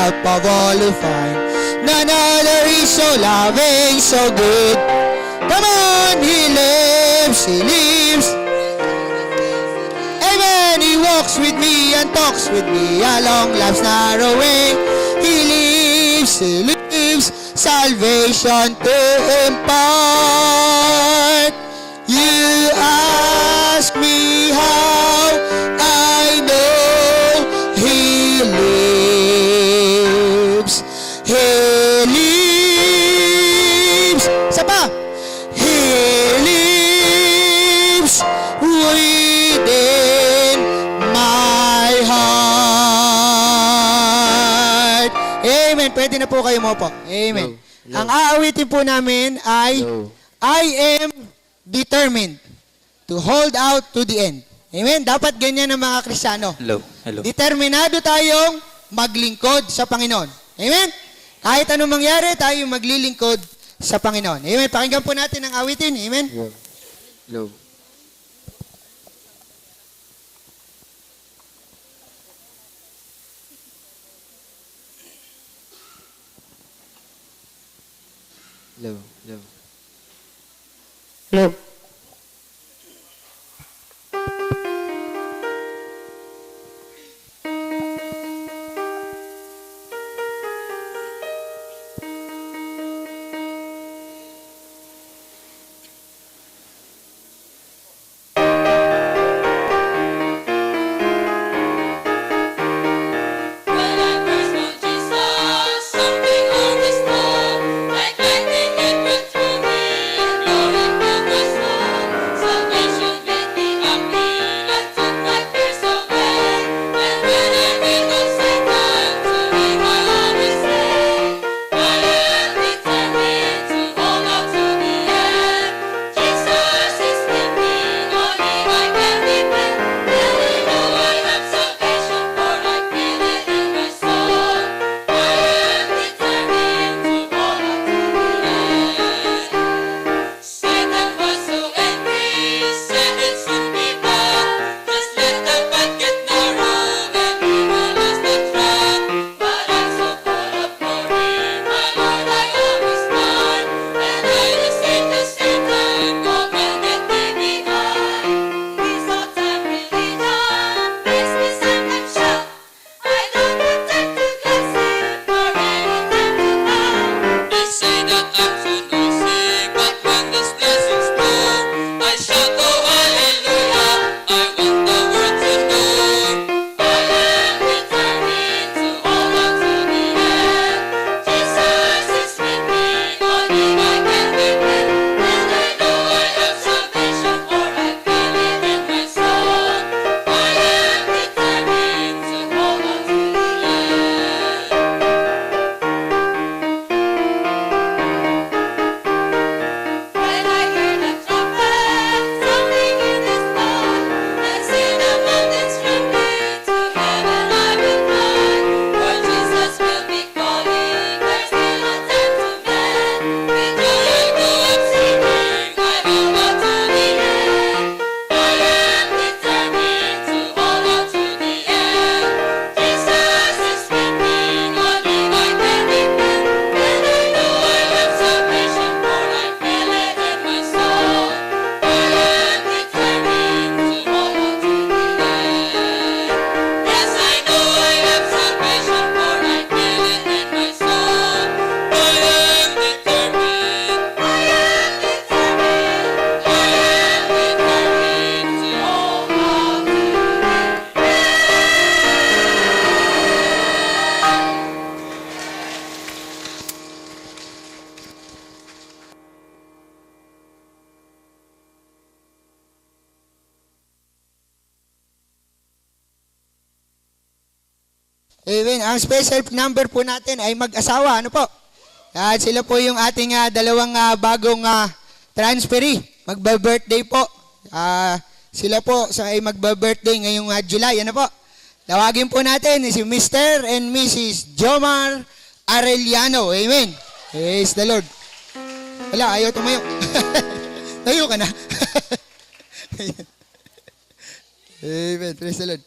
top of all who find. None other is so loving, so good. Come on, He lives, He lives. Amen, He walks with me and talks with me along life's narrow way. He lives, He lives, salvation to impart. You ask me how I know He lives. He lives. Isa pa. He lives within my heart. Amen. Pwede na po kayo mo po. Amen. No. Ang aawitin po namin ay No. I am determined to hold out to the end. Amen? Dapat ganyan ang mga Kristiyano. Hello. Hello. Determinado tayong maglingkod sa Panginoon. Amen? Kahit anong mangyari, tayo maglilingkod sa Panginoon. Amen? Pakinggan po natin ang awitin. Amen? Hello. Hello. Hello. Hello. When I first found Jesus, something always told, like lightning it went through me, and glory filled my soul. Salvation made me happy, and took my fears away. And when I recall Satan, to him I always say, I am determined to hold out to the end. Jesus is with me, on Him I can depend. And I know I have salvation, for I feel it in my soul. I am determined to hold out to the end. Satan was so angry, said it should be bad. Just let the path get narrow, and we will lose the track. But I'm so full of glory, my Lord, I always find. And I will say to Satan, go and get thee behind. These old-time religion makes me sometimes shout. I don't have time to gossip or anything to bow. They say that I'm too noisy, but when these blessings flow, I shout, oh hallelujah, I want the world to know. I am determined to hold on to the end. Jesus is with me, on Him I can depend. And I know I have salvation, for I feel it in my soul. I am determined to hold on to the end. When I hear the trumpet sounding in this land, and see the mountains trembling, to heaven I will fly. For Jesus will be calling, there's still a time to mend. With joy I go up singing, I hold on to the end. I am determined to hold on to the end. Jesus is with me, on Him I can depend. And I know I have salvation, for I feel it in my soul. I am determined to hold on to the end. Yes, I know I have salvation, for I feel it in my soul. I am determined. I am determined. I am determined to hold on to the Amen. Ang special number po natin ay mag-asawa. Ano po? At sila po yung ating dalawang bagong transferee. Magba-birthday po. Sila po ay magba-birthday ngayong July. Ano po? Tawagin po natin si Mr. and Mrs. Jomar Arellano. Amen. Praise the Lord. Wala, ayaw tumayo. Tayo ka na. Amen. Praise the Lord.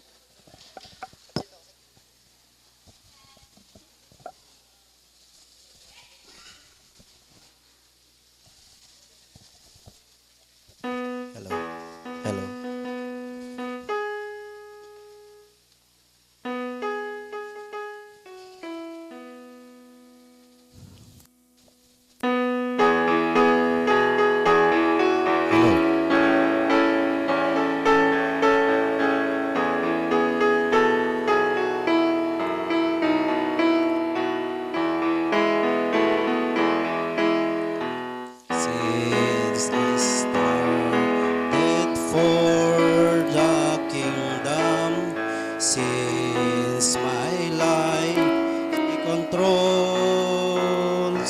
controls.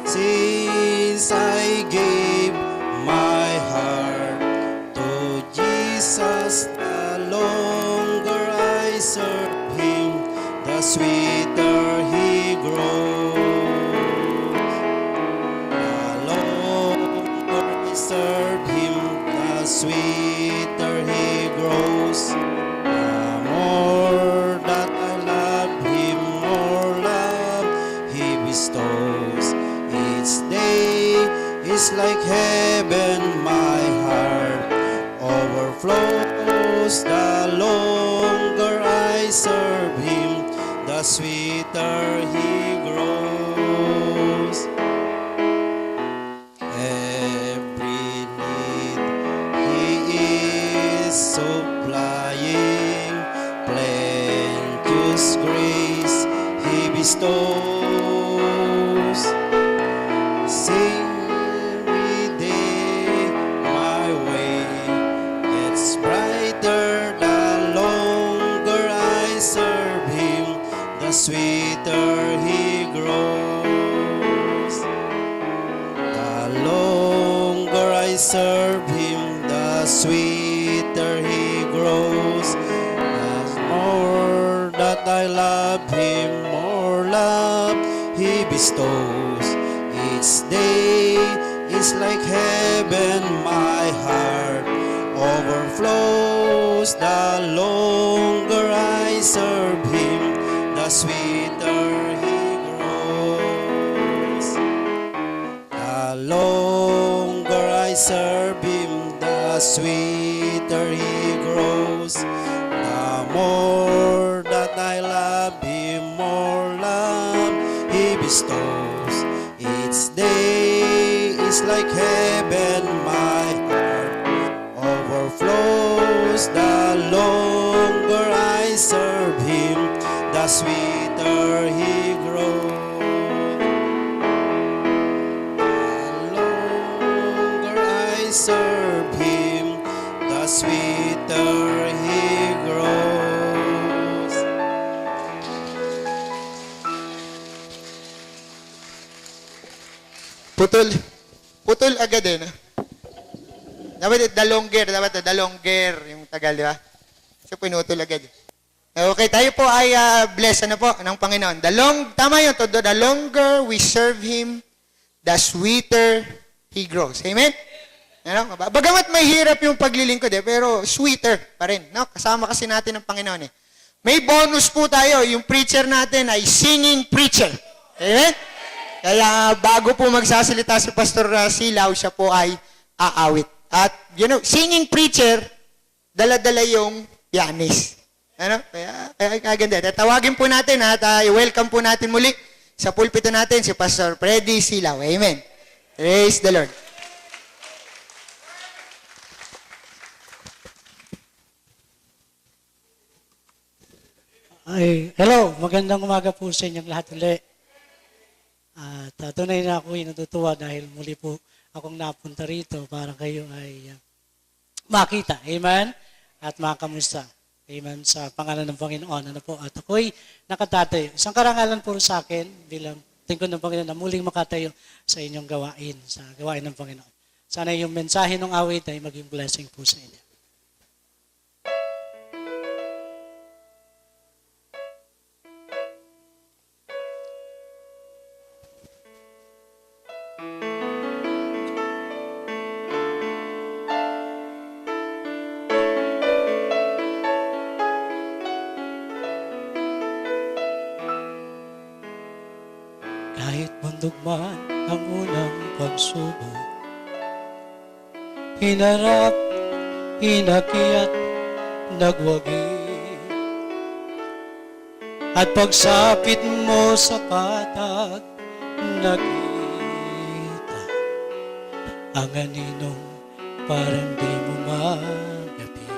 Since I gave my heart to Jesus, the longer I serve Him, the sweeter He grows. The longer I serve Him, the sweeter He grows. The more that I love Him, more love He bestows. Each day is like heaven, my heart overflows. The longer I serve Him, the sweeter He grows. Every need He is supplying, plenteous grace He bestows. Sing every day, my way gets brighter. The longer I serve Him, the sweeter He grows. The longer I serve Him, the sweeter He grows. The more that I love Him, more love He bestows. Each day is like heaven, my heart overflows. The longer I serve Him, the sweeter He grows. The longer I serve Him, the sweeter He grows. The more that I love Him, more love He bestows. Each day is like heaven, my heart overflows. The longer I serve Him, the sweeter He grows. The longer I serve Him, the sweeter He grows. Putol agad eh. No? Dapat the longer yung tagal, di ba? So pinutol agad. Okay, tayo po ay blessed ano po ng Panginoon. Tama yun, todo. The longer we serve Him, the sweeter He grows. Amen? Ano? Bagamat may hirap yung paglilingkod pero sweeter pa rin. No? Kasama kasi natin ng Panginoon eh. May bonus po tayo. Yung preacher natin ay singing preacher. Amen? Kaya bago po magsasalita si Pastor Silaw, siya po ay aawit. At, singing preacher, dala-dala yung pianist. Ano? Kaya kaganda. Tawagin po natin at i-welcome po natin muli sa pulpito natin si Pastor Freddy Silaw. Amen. Praise the Lord. Hello, magandang umaga po sa inyong lahat ulit. At tunay na ako natutuwa dahil muli po akong napunta rito para kayo ay makita. Amen? At makamusta. Amen? Sa pangalan ng Panginoon. Ano po? At ako'y nakatatayo. Isang karangalan po sa akin bilang tingkod ng Panginoon na muling makatayo sa inyong gawain, sa gawain ng Panginoon. Sana yung mensahe ng awit ay maging blessing po sa inyo. Kahit bundok man ang unang pagsubok, hinarap, hinakyat, nagwagi. At pagsapit mo sa patag, nakita ang aninong parang di mo magapit.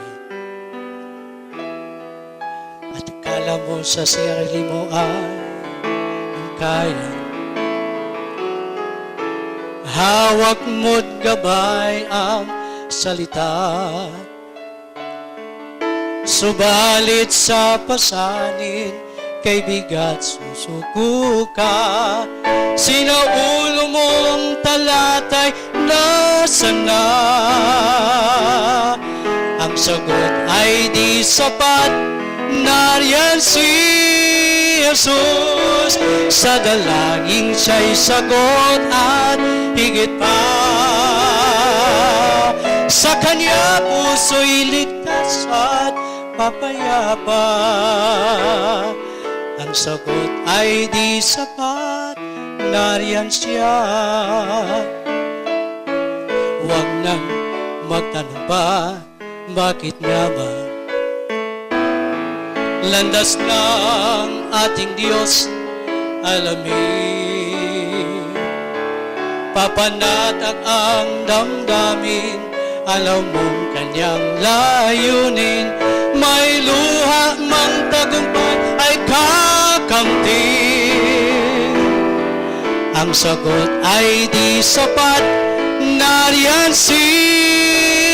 At akala mo sa sarili mo ay kaya. Hawak mo't gabay ang salita, subalit sa pasanin kay bigat susuko ka. Sinaulo mong talatay, nasaan na? Ang sagot ay di sapat, nariyan si Jesus. Sa dalangin siya'y sagot at higit pa. Sa kanya puso'y ligtas at papayapa. Ang sagot ay di sapat, nariyan siya. Huwag nang magtanong pa, bakit nga ba? Landas ng ating Diyos, alamin. Papanatag ang damdamin, alam mong kanyang layunin. May luha mang tagumpay ay kakamtin. Ang sagot ay di sapat, nariyan si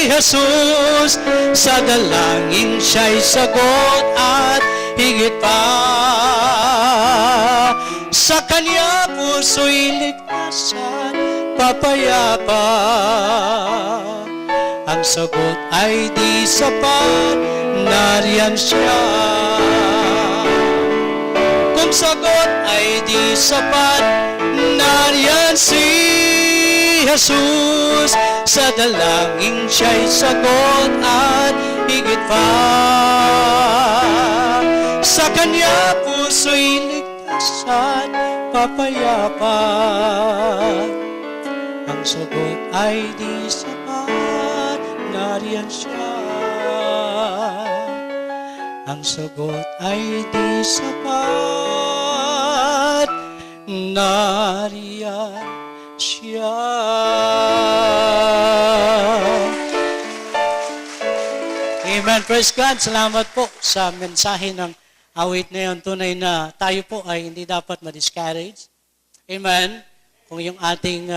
Jesus. Sa dalangin siya'y sagot at higit pa. Sa kanya puso'y ligtas at papayapa. Ang sagot ay di sapat, nariyan siya. Kung sagot ay di sapat, nariyan si Jesus. Sa dalangin siya'y sagot at higit pa. Sa kanya puso'y ligtas at papayapa. Ang sagot ay di sapat, nariyan siya. Ang sagot ay di sapat, nariyan siya. Amen. Praise God. Salamat po sa mensahe ng awit na yun. Tunay na tayo po ay hindi dapat ma-discourage. Amen. Kung yung ating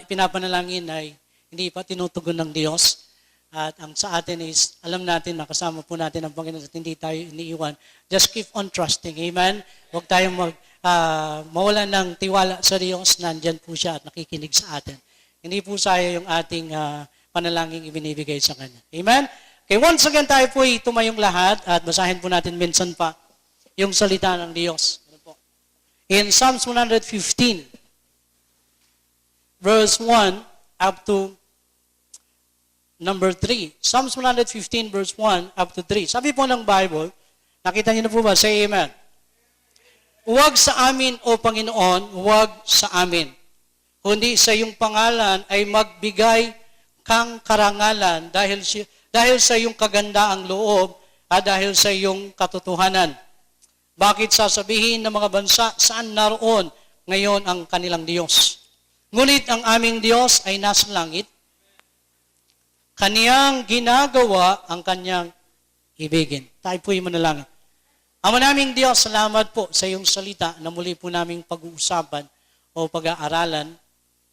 pinapanalangin ay hindi pa tinutugon ng Diyos. At ang sa atin is, alam natin na kasama po natin ang Panginoon at hindi tayo iniiwan. Just keep on trusting. Amen. Huwag tayong mawalan ng tiwala sa Diyos. Nandyan po siya at nakikinig sa atin. Hindi po sayang yung ating panalangin ibinibigay sa Kanya. Amen. Okay, once again tayo po tumayong lahat at basahin po natin minsan pa yung salita ng Diyos. Ano po? In Psalms 115, verse 1 up to number 3. Psalms 115, verse 1 up to 3. Sabi po ng Bible, nakita niyo na po ba? Say amen. Huwag sa amin, O Panginoon, huwag sa amin. Kundi sa iyong pangalan ay magbigay kang karangalan dahil sa iyong kagandaang loob at dahil sa iyong katotohanan. Bakit sasabihin ng mga bansa, saan naroon ngayon ang kanilang Diyos? Ngunit ang aming Diyos ay nasa langit. Kaniyang ginagawa ang kanyang ibigin. Tayo po'y manalangin. Ama naming Diyos, salamat po sa iyong salita na muli po naming pag-uusapan o pag-aaralan.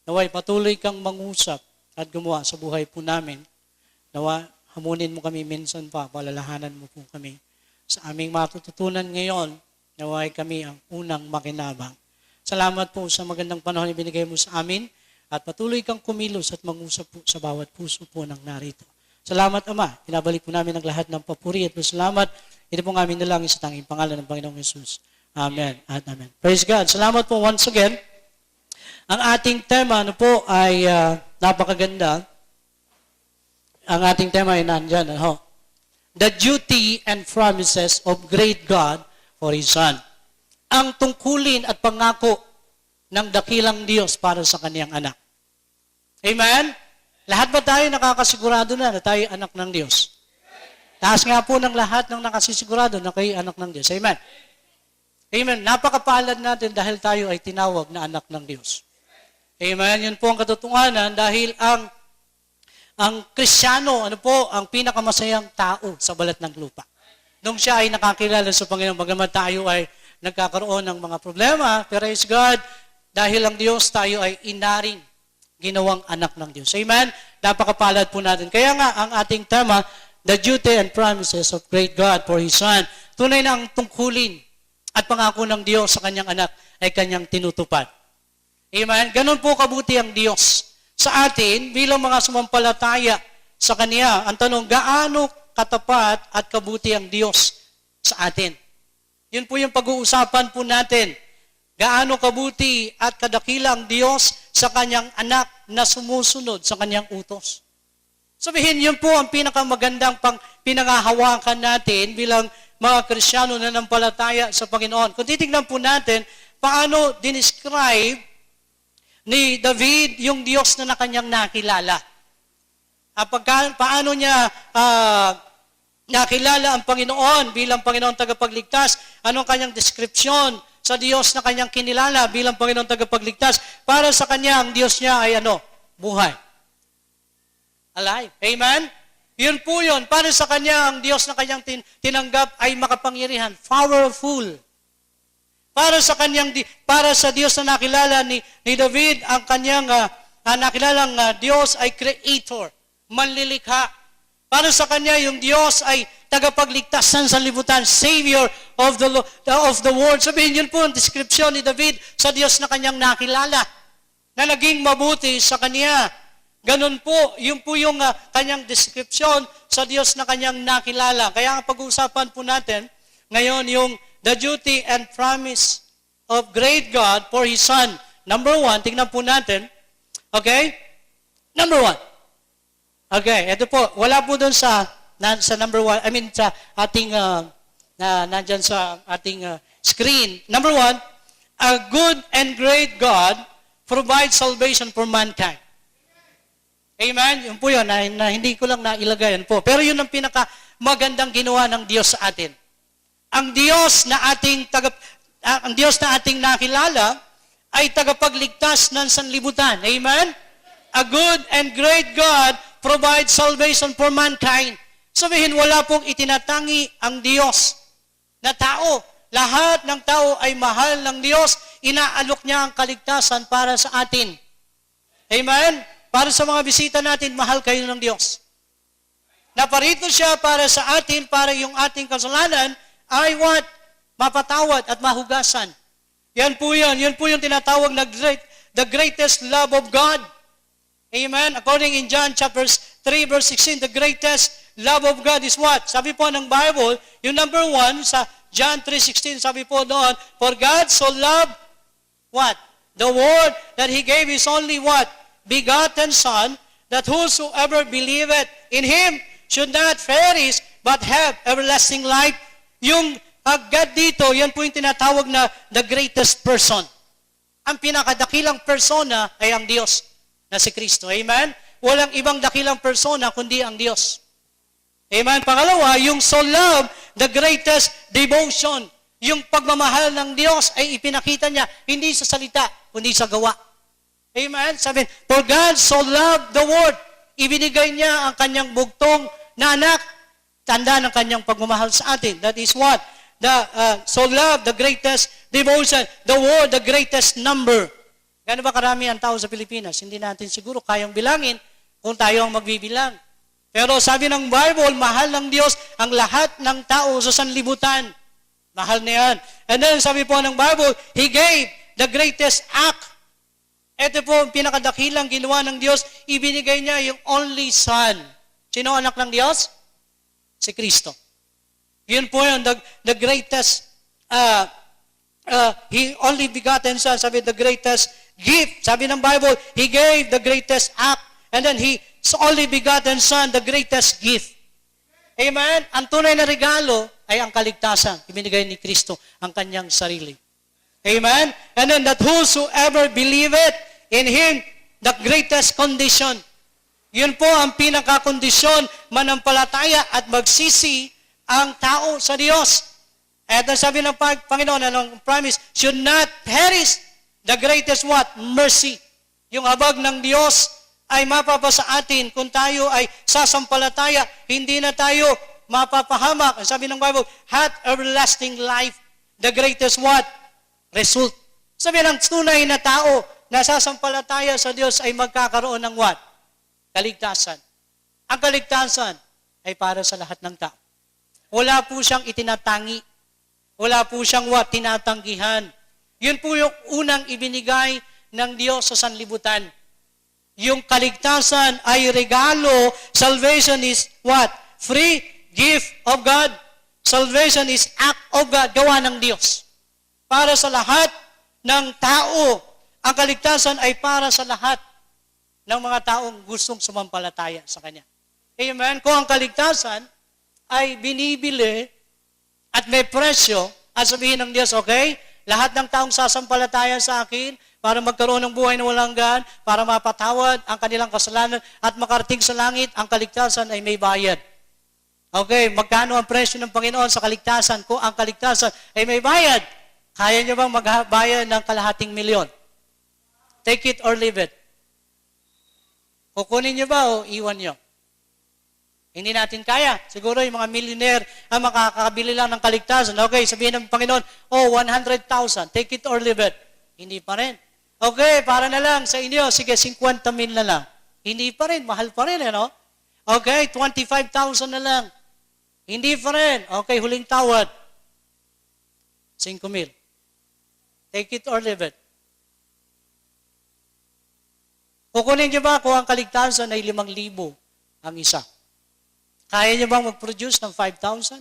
Naway patuloy kang mangusap at gumawa sa buhay po namin. Nawa, hamunin mo kami minsan pa, palalahanan mo po kami. Sa aming matututunan ngayon, naway kami ang unang makinabang. Salamat po sa magandang panahon na binigay mo sa amin at patuloy kang kumilos at mangusap po sa bawat puso po ng narito. Salamat, Ama. Pinabalik po namin ang lahat ng papuri at salamat. Ito po namin nalangin sa tanging pangalan ng Panginoong Jesus. Amen at amen. Praise God. Salamat po once again. Ang ating tema po ay napakaganda. Ang ating tema ay nandyan. The duty and promises of great God for His Son. Ang tungkulin at pangako ng dakilang Diyos para sa kaniyang anak. Amen? Lahat ba tayo nakakasigurado na tayo anak ng Diyos? Taas nga po ng lahat ng nakasisigurado na kayo anak ng Diyos. Amen? Amen. Napakapalad natin dahil tayo ay tinawag na anak ng Diyos. Amen? Yun po ang katotohanan dahil ang Kristiyano, ang pinakamasayang tao sa balat ng lupa. Nung siya ay nakakilala sa Panginoon, bagamat tayo ay nagkakaroon ng mga problema, praise God, dahil ang Diyos tayo ay inaring ginawang anak ng Diyos. Amen? Napakapalad po natin. Kaya nga, ang ating tema, the duty and promises of great God for His Son. Tunay na ang tungkulin at pangako ng Diyos sa kanyang anak ay kanyang tinutupad. Amen? Ganon po kabuti ang Diyos sa atin bilang mga sumampalataya sa Kanya. Ang tanong, gaano katapat at kabuti ang Diyos sa atin? Yun po yung pag-uusapan po natin. Gaano kabuti at kadakila ang Diyos sa Kanyang anak na sumusunod sa Kanyang utos. Sabihin, yun po ang pinakamagandang pinangahawakan natin bilang mga Kristiyano na nampalataya sa Panginoon. Kung titignan po natin, paano dinescribe ni David yung Diyos na kanyang nakilala. Paano niya nakilala ang Panginoon bilang Panginoon tagapagligtas? Anong kanyang description sa Diyos na kanyang kinilala bilang Panginoon tagapagligtas? Para sa kanya, ang Diyos niya ay buhay. Alive. Amen? Yun po yun. Para sa kanya, ang Diyos na kanyang tinanggap ay makapangyarihan. Powerful. Para sa Diyos na nakilala ni David, ang kanyang nakilalang Diyos ay creator, manlilikha. Para sa kanya, yung Diyos ay tagapagligtas ng sanlibutan, Savior of the world. Sabihin, yun po ang description ni David sa Diyos na kanyang nakilala, na naging mabuti sa kanya. Ganun po, yun po yung kanyang description sa Diyos na kanyang nakilala. Kaya ang pag-uusapan po natin ngayon yung the duty and promise of great God for His Son. Number 1, tingnan po natin. Okay? Number 1. Okay, ito po. Wala po doon sa number 1, sa ating, nandyan sa ating screen. Number 1, a good and great God provides salvation for mankind. Amen? Yun po yun, na hindi ko lang nailagay yan po. Pero yun ang pinakamagandang ginawa ng Diyos sa atin. Ang Diyos na ating nakilala ay tagapagligtas ng sanlibutan. Amen? A good and great God provides salvation for mankind. Sabihin, wala pong itinatangi ang Diyos na tao. Lahat ng tao ay mahal ng Diyos. Inaalok niya ang kaligtasan para sa atin. Amen? Para sa mga bisita natin, mahal kayo ng Diyos. Naparito siya para sa atin, para yung ating kasalanan ay what? Mapatawad at mahugasan. Yan po yun. Yan po yung tinatawag na the greatest love of God. Amen? According in John chapter 3 verse 16, the greatest love of God is what? Sabi po ng Bible, yung number 1 sa John 3:16, sabi po doon, for God so loved what? The world that He gave His only what? Begotten Son, that whosoever believeth in Him should not perish, but have everlasting life. Yung God dito, yan po yung tinatawag na the greatest person. Ang pinakadakilang persona ay ang Diyos na si Kristo. Amen? Walang ibang dakilang persona kundi ang Diyos. Amen? Pangalawa, yung so love, the greatest devotion. Yung pagmamahal ng Diyos ay ipinakita niya, hindi sa salita, kundi sa gawa. Amen? Sabi, for God so loved the world. Ibinigay niya ang kanyang bugtong na anak, tanda ng kanyang pagmamahal sa atin. That is what? So love, the greatest devotion. The world, the greatest number. Gano'n ba karami ang tao sa Pilipinas? Hindi natin siguro kayang bilangin kung tayo ang magbibilang. Pero sabi ng Bible, mahal ng Diyos ang lahat ng tao sa sanlibutan. Mahal na yan. And then sabi po ng Bible, He gave the greatest act. Ito po ang pinakadakilang ginawa ng Diyos, ibinigay niya yung only Son. Sino anak ng Diyos? Si Kristo. Yun po yun, the greatest, He only begotten Son, sabi the greatest gift. Sabi ng Bible, He gave the greatest act, and then His only begotten Son, the greatest gift. Amen? Ang tunay na regalo ay ang kaligtasan. Ibinigay ni Kristo ang kanyang sarili. Amen? And then that whosoever believeth in Him, the greatest condition. Yun po ang pinakakondisyon, manampalataya at magsisi ang tao sa Diyos. At ang sabi ng Panginoon, anong promise? Should not perish. The greatest what? Mercy. Yung habag ng Diyos ay mapapasa atin kung tayo ay sasampalataya, hindi na tayo mapapahamak. Ang sabi ng Bible, had everlasting life. The greatest what? Result. Sabi ng tunay na tao na sasampalataya sa Diyos ay magkakaroon ng what? Kaligtasan. Ang kaligtasan ay para sa lahat ng tao. Wala po siyang itinatangi. Wala po siyang tinatanggihan. Yun po yung unang ibinigay ng Diyos sa sanlibutan. Yung kaligtasan ay regalo. Salvation is what? Free gift of God. Salvation is act of God, gawa ng Diyos. Para sa lahat ng tao. Ang kaligtasan ay para sa lahat ng mga taong gustong sumampalataya sa Kanya. Amen? Kung ang kaligtasan ay binibili at may presyo, at sabihin ng Diyos, okay, lahat ng taong sasampalataya sa akin para magkaroon ng buhay na walang hanggan, para mapatawad ang kanilang kasalanan at makarating sa langit, ang kaligtasan ay may bayad. Okay, magkano ang presyo ng Panginoon sa kaligtasan? Kung ang kaligtasan ay may bayad, kaya niyo bang magbayad ng kalahating milyon? Take it or leave it. Kukunin niyo ba o iwan niyo? Hindi natin kaya. Siguro yung mga millionaire ang makakabili lang ng kaligtasan. Okay, sabihin ng Panginoon, 100,000. Take it or leave it. Hindi pa rin. Okay, para na lang sa inyo. Sige, 50,000 na lang. Hindi pa rin. Mahal pa rin, no? Okay, 25,000 na lang. Hindi pa rin. Okay, huling tawad. 5,000. Take it or leave it. Kukunin niyo ba kung ang kaligtasan ay 5,000 ang isa? Kaya niyo bang mag-produce ng 5,000?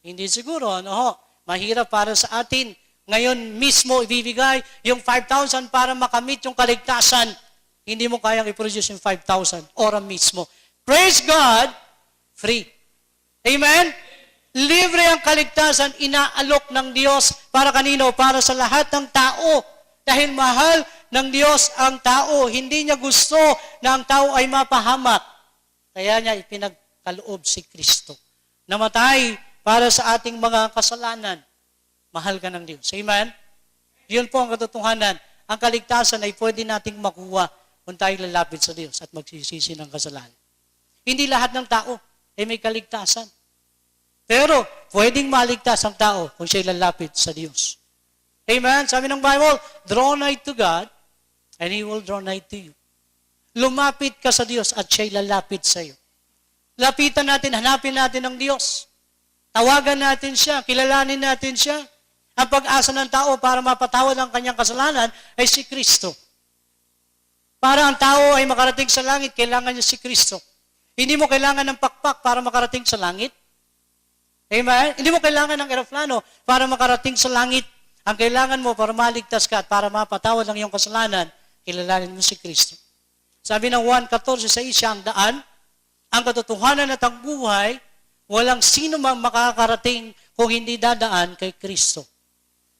Hindi siguro, ano ho? Mahirap para sa atin. Ngayon mismo ibibigay yung 5,000 para makamit yung kaligtasan. Hindi mo kayang i-produce yung 5,000 oras mismo. Praise God, free. Amen? Libre ang kaligtasan, inaalok ng Diyos para kanino? Para sa lahat ng tao. Dahil mahal ng Diyos ang tao. Hindi niya gusto na ang tao ay mapahamak. Kaya niya ipinagkaloob si Kristo. Namatay para sa ating mga kasalanan. Mahal ka ng Diyos. Amen? Yun po ang katotohanan. Ang kaligtasan ay pwede nating makuha kung tayo lalapit sa Diyos at magsisisi ng kasalanan. Hindi lahat ng tao ay may kaligtasan. Pero pwedeng maligtas ang tao kung siya'y lalapit sa Diyos. Amen? Sabi ng Bible, draw nigh to God and He will draw nigh to you. Lumapit ka sa Diyos at siya'y lalapit sa iyo. Lapitan natin, hanapin natin ang Diyos. Tawagan natin siya, kilalanin natin siya. Ang pag-asa ng tao para mapatawad ang kanyang kasalanan ay si Kristo. Para ang tao ay makarating sa langit, kailangan niya si Kristo. Hindi mo kailangan ng pakpak para makarating sa langit. Amen? Hindi mo kailangan ng eroplano para makarating sa langit. Ang kailangan mo para maligtas ka at para mapatawad ang iyong kasalanan, kilalanin mo si Kristo. Sabi ng 1:14, sa siya ang daan, ang katotohanan at ang buhay, walang sino mang makakarating kung hindi dadaan kay Kristo.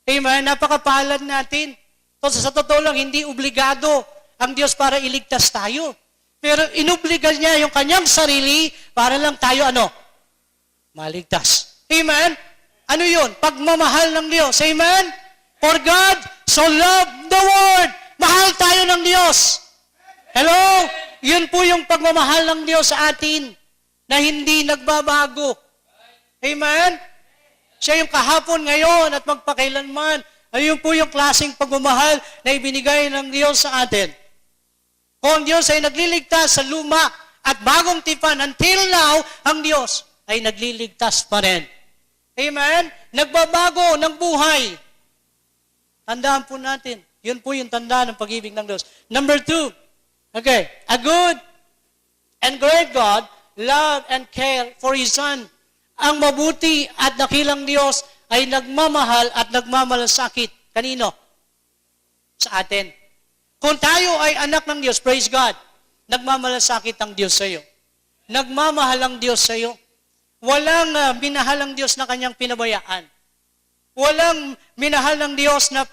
Amen? Napakapalad natin. So, sa totoo lang, hindi obligado ang Diyos para iligtas tayo. Pero inubliga niya yung kanyang sarili para lang tayo maligtas. Amen? Ano yun? Pagmamahal ng Diyos. Amen? For God so loved the world. Mahal tayo ng Diyos. Hello? Yun po yung pagmamahal ng Diyos sa atin na hindi nagbabago. Amen? Siya yung kahapon, ngayon, at magpakailanman. Ayun po yung klaseng pagmamahal na ibinigay ng Diyos sa atin. Kung ang Diyos ay nagliligtas sa luma at bagong tipan, until now, ang Diyos ay nagliligtas pa rin. Amen? Nagbabago ng buhay. Tandaan po natin. Yun po yung tanda ng pag-ibig ng Diyos. Number 2. Okay, a good and great God love and care for His Son. Ang mabuti at dakilang Diyos ay nagmamahal at nagmamalasakit. Kanino? Sa atin. Kung tayo ay anak ng Diyos, praise God, nagmamalasakit ang Diyos sa iyo. Nagmamahal ang Diyos sa iyo. Walang minahal ang Diyos na kanyang pinabayaan. Walang minahal ng Diyos na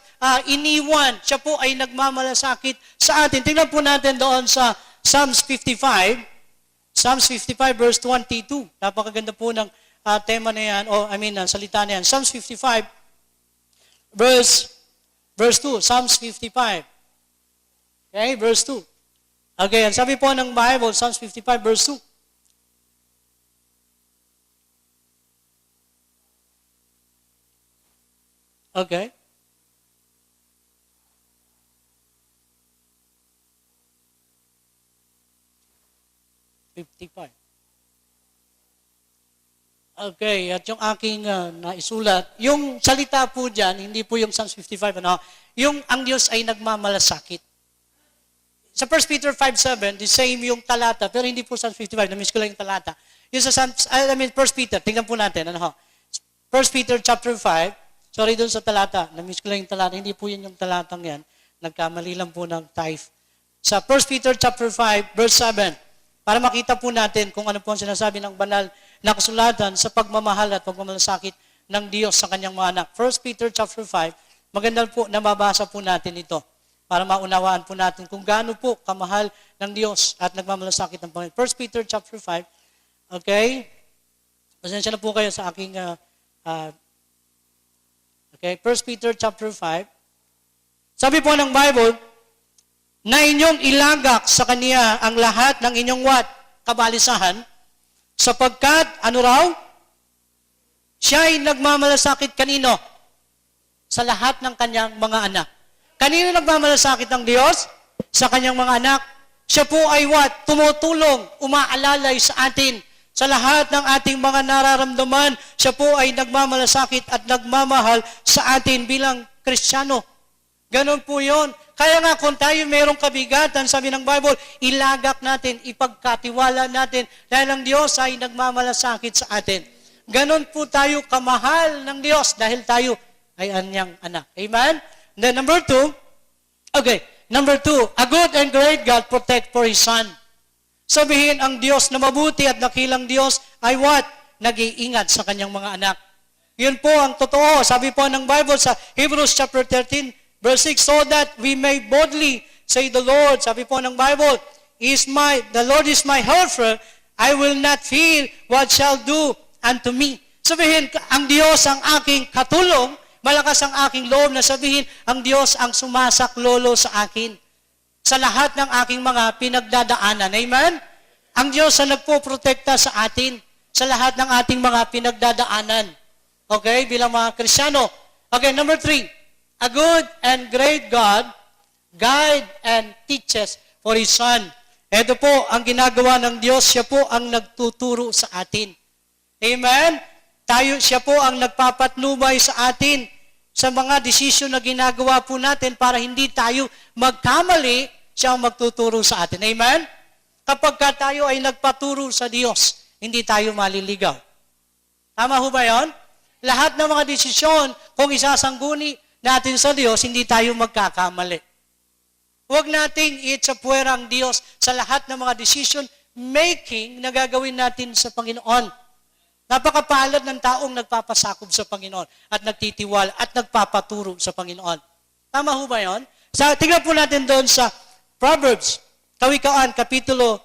iniwan. Siya po ay nagmamalasakit sa atin. Tingnan po natin doon sa Psalms 55. Psalms 55 verse 22. Napakaganda po ng tema na yan, salita na yan. Psalms 55 verse 2. Psalms 55. Okay, verse 2. Okay, sabi po ng Bible, Psalms 55 verse 2. Okay. Okay, at yung aking naisulat, yung salita po dyan, hindi po yung Psalms 55, yung ang Diyos ay nagmamalasakit. Sa 1 Peter 5:7, the same yung talata, pero hindi po Psalms 55, na-miss ko lang yung talata. Yung sa 1 Peter, tingnan po natin, 1 Peter chapter 5, sorry doon sa talata, na-miss ko lang yung talata, hindi po yun yung talatang yan, nagkamali lang po ng type. Sa 1 Peter chapter 5, verse 7, para makita po natin kung ano po ang sinasabi ng banal na kasulatan sa pagmamahal at pagmamalasakit ng Diyos sa kanyang mga anak. 1 Peter chapter 5, maganda po na mabasa po natin ito para maunawaan po natin kung gaano po kamahal ng Diyos at nagmamalasakit ng Panginoon. 1 Peter chapter 5, okay? Pasensya na po kayo sa aking, okay, 1 Peter chapter 5. Sabi po ng Bible, na inyong ilagak sa Kanya ang lahat ng inyong kabalisahan, sapagkat, ano raw? Siya ay nagmamalasakit kanino? Sa lahat ng kanyang mga anak. Kanino nagmamalasakit ng Diyos? Sa kanyang mga anak. Siya po ay tumutulong, umaalalay sa atin. Sa lahat ng ating mga nararamdaman, siya po ay nagmamalasakit at nagmamahal sa atin bilang Kristiyano. Ganon po yun. Kaya nga kung tayo mayroong kabigatan, sabi ng Bible, ilagak natin, ipagkatiwala natin dahil ang Diyos ay nagmamalasakit sa atin. Ganon po tayo kamahal ng Diyos dahil tayo ay anyang anak. Amen? Then number 2, a good and great God protect for His Son. Sabihin, ang Diyos na mabuti at dakilang Diyos ay what? Nag-iingat sa kanyang mga anak. Yun po ang totoo. Sabi po ng Bible sa Hebrews chapter 13, verse 6, so that we may boldly say the Lord, sabi po ng Bible, the Lord is my helper, I will not fear what shall do unto me. Sabihin, ang Diyos ang aking katulong, malakas ang aking loob na sabihin, ang Diyos ang sumasaklolo sa akin sa lahat ng aking mga pinagdadaanan. Amen? Ang Diyos ang nagpoprotekta sa atin sa lahat ng ating mga pinagdadaanan. Okay? Bilang mga Kristiyano. Okay, number 3. A good and great God guide and teaches for His Son. Ito po ang ginagawa ng Diyos. Siya po ang nagtuturo sa atin. Amen? Siya po ang nagpapatnubay sa atin sa mga desisyon na ginagawa po natin para hindi tayo magkamali, siya ang magtuturo sa atin. Amen? Kapag tayo ay nagpaturo sa Diyos, hindi tayo maliligaw. Tama ho ba yun? Lahat ng mga desisyon, kung isasangguni natin sa Diyos, hindi tayo magkakamali. Huwag nating itsapuwera ang Diyos sa lahat ng mga decision making na gagawin natin sa Panginoon. Napakapalad ng taong nagpapasakop sa Panginoon at nagtitiwala at nagpapaturo sa Panginoon. Tama ho ba yun? Tingnan po natin doon sa Proverbs, Kawikaan, Kapitulo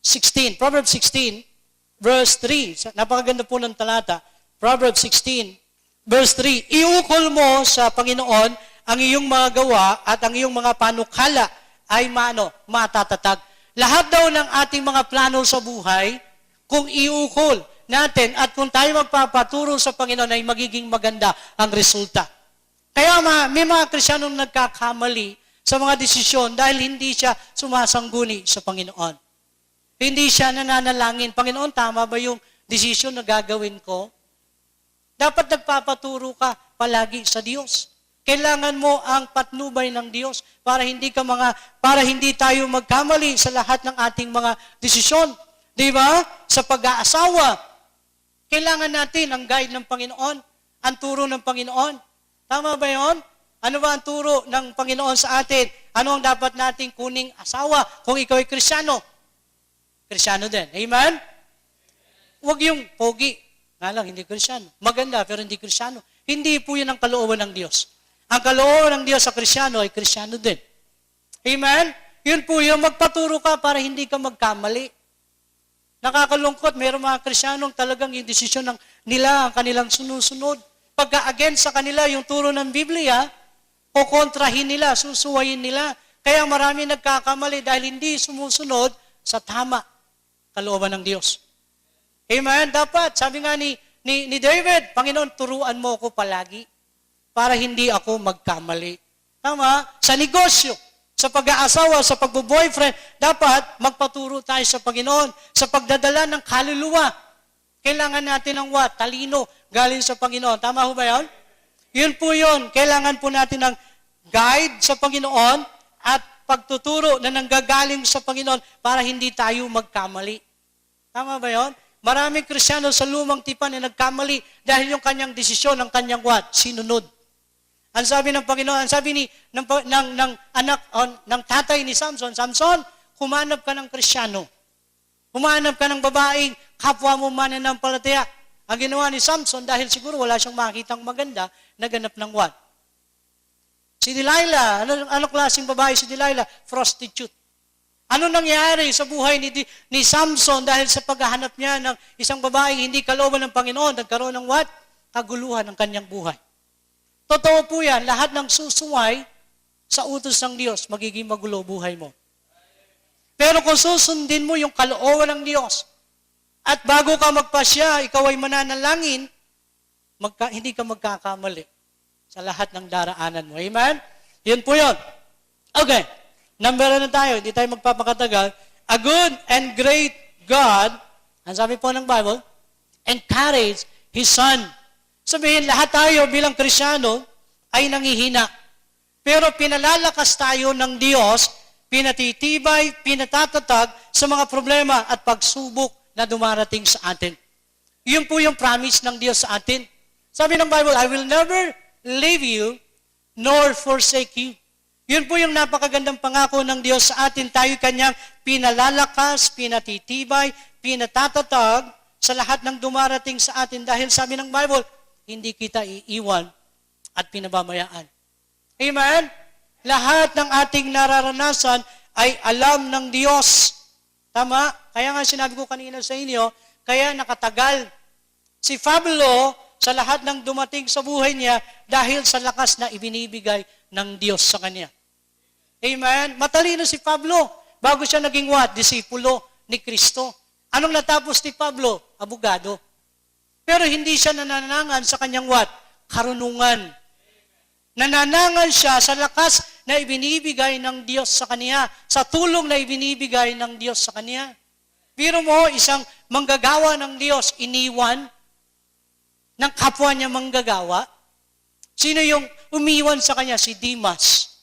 16. Proverbs 16, verse 3. Napakaganda po ng talata. Proverbs 16, verse 3. Iukol mo sa Panginoon ang iyong mga gawa at ang iyong mga panukala ay matatatag. Lahat daw ng ating mga plano sa buhay, kung iukol natin at kung tayo magpapaturo sa Panginoon ay magiging maganda ang resulta. Kaya may mga Kristiyanong nagkakamali sa mga desisyon dahil hindi siya sumasangguni sa Panginoon. Hindi siya nananalangin, Panginoon, tama ba yung desisyon na gagawin ko? Dapat nagpapaturo ka palagi sa Diyos. Kailangan mo ang patnubay ng Diyos para hindi tayo magkamali sa lahat ng ating mga desisyon. Di ba? Sa pag-aasawa, kailangan natin ang guide ng Panginoon, ang turo ng Panginoon. Tama ba yun? Ano ba ang turo ng Panginoon sa atin? Ano ang dapat nating kuning asawa kung ikaw ay Kristiyano? Kristiyano din. Amen? Huwag yung pogi. Nga lang, hindi Kristiyano. Maganda, pero hindi Kristiyano. Hindi po yun ang kalooban ng Diyos. Ang kalooban ng Diyos sa Kristiyano ay Kristiyano din. Amen? Yun po yung magpaturo ka para hindi ka magkamali. Nakakalungkot, mayroong mga Kristiyanong talagang yung desisyon nila, ang kanilang sinusunod. Pagka-against sa kanila yung turo ng Biblia, kukontrahin nila, susuwayin nila. Kaya marami nagkakamali dahil hindi sumusunod sa tama kalooban ng Diyos. Amen? Dapat, sabi nga ni David, Panginoon, turuan mo ako palagi para hindi ako magkamali. Tama? Sa negosyo, sa pag-aasawa, sa pagbo-boyfriend, dapat magpaturo tayo sa Panginoon sa pagdadala ng kaluluwa. kailangan natin ng what? Talino galing sa Panginoon. Tama ho ba yun? Yun po yun. Kailangan po natin ng guide sa Panginoon at pagtuturo na nanggagaling sa Panginoon para hindi tayo magkamali. Tama ba yun? Maraming Kristiyano sa lumang tipan na nagkamali dahil yung kanyang desisyon, ng kanyang what? Sinunod. Ang sabi ng Panginoon, ang sabi ng anak, ng tatay ni Samson, Samson, humanap ka ng Kristiyano. Humanap ka ng babaeng kapwa mo mananampalataya. Ang ginawa ni Samson, dahil siguro wala siyang makitang maganda, naganap ng what? Si Delilah, anong klaseng babae si Delilah? Prostitute. Ano nangyari sa buhay ni Samson dahil sa paghahanap niya ng isang babaeng hindi kalooban ng Panginoon, nagkaroon ng what? Kaguluhan ng kanyang buhay. Totoo po yan, lahat ng susuway sa utos ng Diyos, magiging magulo buhay mo. Pero kung susundin mo yung kalooban ng Diyos, at bago ka magpasya, ikaw ay mananalangin, hindi ka magkakamali sa lahat ng daraanan mo. Amen? Yun po yun. Okay. Number na tayo, hindi tayo magpapakatagal. A good and great God, ang sabi po ng Bible, encouraged His Son. Sabihin, lahat tayo bilang Krisyano ay nangihina. Pero pinalalakas tayo ng Diyos, pinatitibay, pinatatatag sa mga problema at pagsubok na dumarating sa atin. Yun po yung promise ng Diyos sa atin. Sabi ng Bible, I will never leave you nor forsake you. Yun po yung napakagandang pangako ng Diyos sa atin. Tayo kanyang pinalalakas, pinatitibay, pinatatatag sa lahat ng dumarating sa atin. Dahil sabi ng Bible, hindi kita iiwan at pinababayaan. Amen? Lahat ng ating nararanasan ay alam ng Diyos. Tama? Kaya nga sinabi ko kanina sa inyo, kaya nakatagal si Pablo sa lahat ng dumating sa buhay niya dahil sa lakas na ibinibigay ng Diyos sa kanya. Amen? Matalino si Pablo bago siya naging what? Disipulo ni Kristo. Anong natapos ni Pablo? Abogado. Pero hindi siya nananangan sa kanyang what? Karunungan. Nananangan siya sa lakas na ibinibigay ng Diyos sa kanya, sa tulong na ibinibigay ng Diyos sa kanya. Biro mo, isang manggagawa ng Diyos, iniwan ng kapwa niya manggagawa. Sino yung umiwan sa kanya? Si Demas.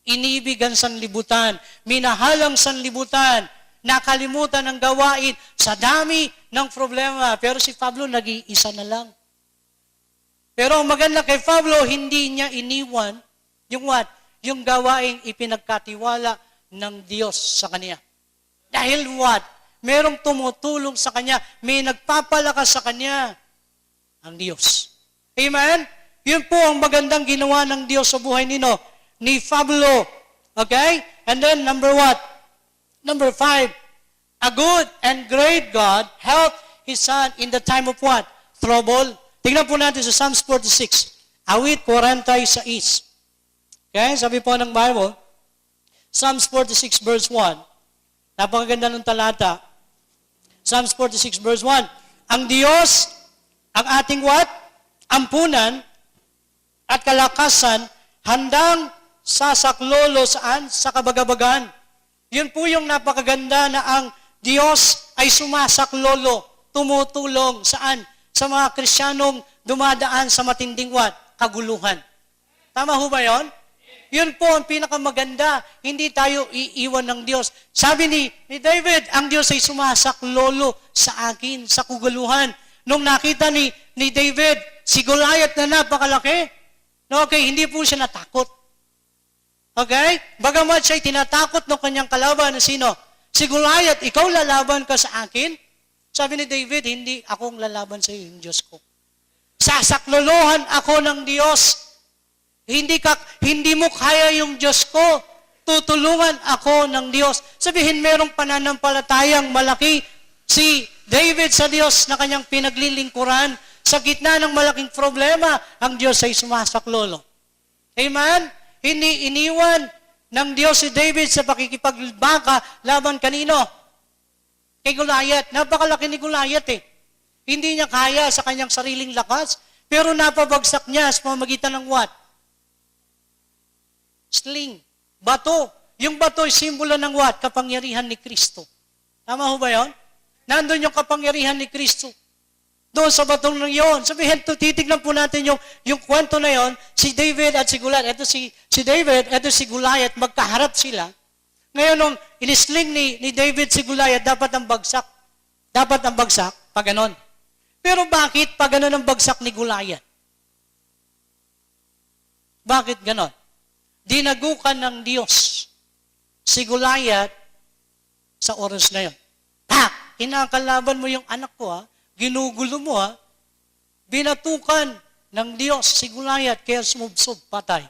Inibigan sanlibutan, minahalang sanlibutan, nakalimutan ng gawain sa dami ng problema. Pero si Pablo, nag-iisa na lang. Pero ang maganda kay Pablo, hindi niya iniwan yung what? Yung gawaing ipinagkatiwala ng Diyos sa kanya. Dahil what? Merong tumutulong sa kanya, may nagpapalakas sa kanya, ang Diyos. Amen? Yun po ang magandang ginawa ng Diyos sa buhay ni Pablo. Okay? And then, number what? Number 5, a good and great God helped His Son in the time of what? Trouble. Tingnan po natin sa Psalms 46. Awit 46. Okay? Sabi po ng Bible, Psalms 46 verse 1. Napakaganda ng talata. Psalms 46 verse 1. Ang Diyos, ang ating what? Ampunan at kalakasan, handang sasaklolo saan? Sa kabagabagan. Yun po yung napakaganda na ang Diyos ay sumasaklolo, tumutulong saan? Sa mga Kristiyanong dumadaan sa matinding what? Kaguluhan. Tama ho ba yun? Yun po ang pinakamaganda. Hindi tayo iiwan ng Diyos. Sabi ni David, ang Diyos ay sumasaklolo sa akin, sa kaguluhan. Nung nakita ni David, si Goliath na napakalaki, okay, hindi po siya natakot. Okay? Bagamat siya'y tinatakot ng kanyang kalaban na sino? Si Goliath, ikaw lalaban ka sa akin? Sabi ni David, hindi akong lalaban sa iyo, yung Diyos ko. Sasaklolohan ako ng Diyos. Hindi mo kaya yung Diyos ko. Tutulungan ako ng Diyos. Sabihin, merong pananampalatayang malaki si David sa Diyos na kanyang pinaglilingkuran. Sa gitna ng malaking problema, ang Diyos ay sumasaklolo. Amen? Hindi iniwan ng Diyos si David sa pakikipagbaka laban kanino? Kay Goliath. Napakalaki ni Goliath eh. Hindi niya kaya sa kanyang sariling lakas, pero napabagsak niya sa pamamagitan ng what? Sling. Bato. Yung bato ay simbolo ng what? Kapangyarihan ni Kristo. Tama ho ba yun? Nandun yung kapangyarihan ni Kristo. doon sa batong na yon. Sabihin, titignan po natin yung kwento na yon, si David at si Goliath. Ito si David, ito si Goliath, magkaharap sila. Ngayon, nung inisling ni David si Goliath, dapat ang bagsak. Dapat ang bagsak, pag ganon. Pero bakit pag ganon ang bagsak ni Goliath? Bakit ganon? Dinagukan ng Diyos si Goliath sa oras na yon. Ha! Kinakalaban mo yung anak ko, ha? Ginugulo mo, ha? Binatukan ng Diyos si Goliath, kaya sumubsob, patay.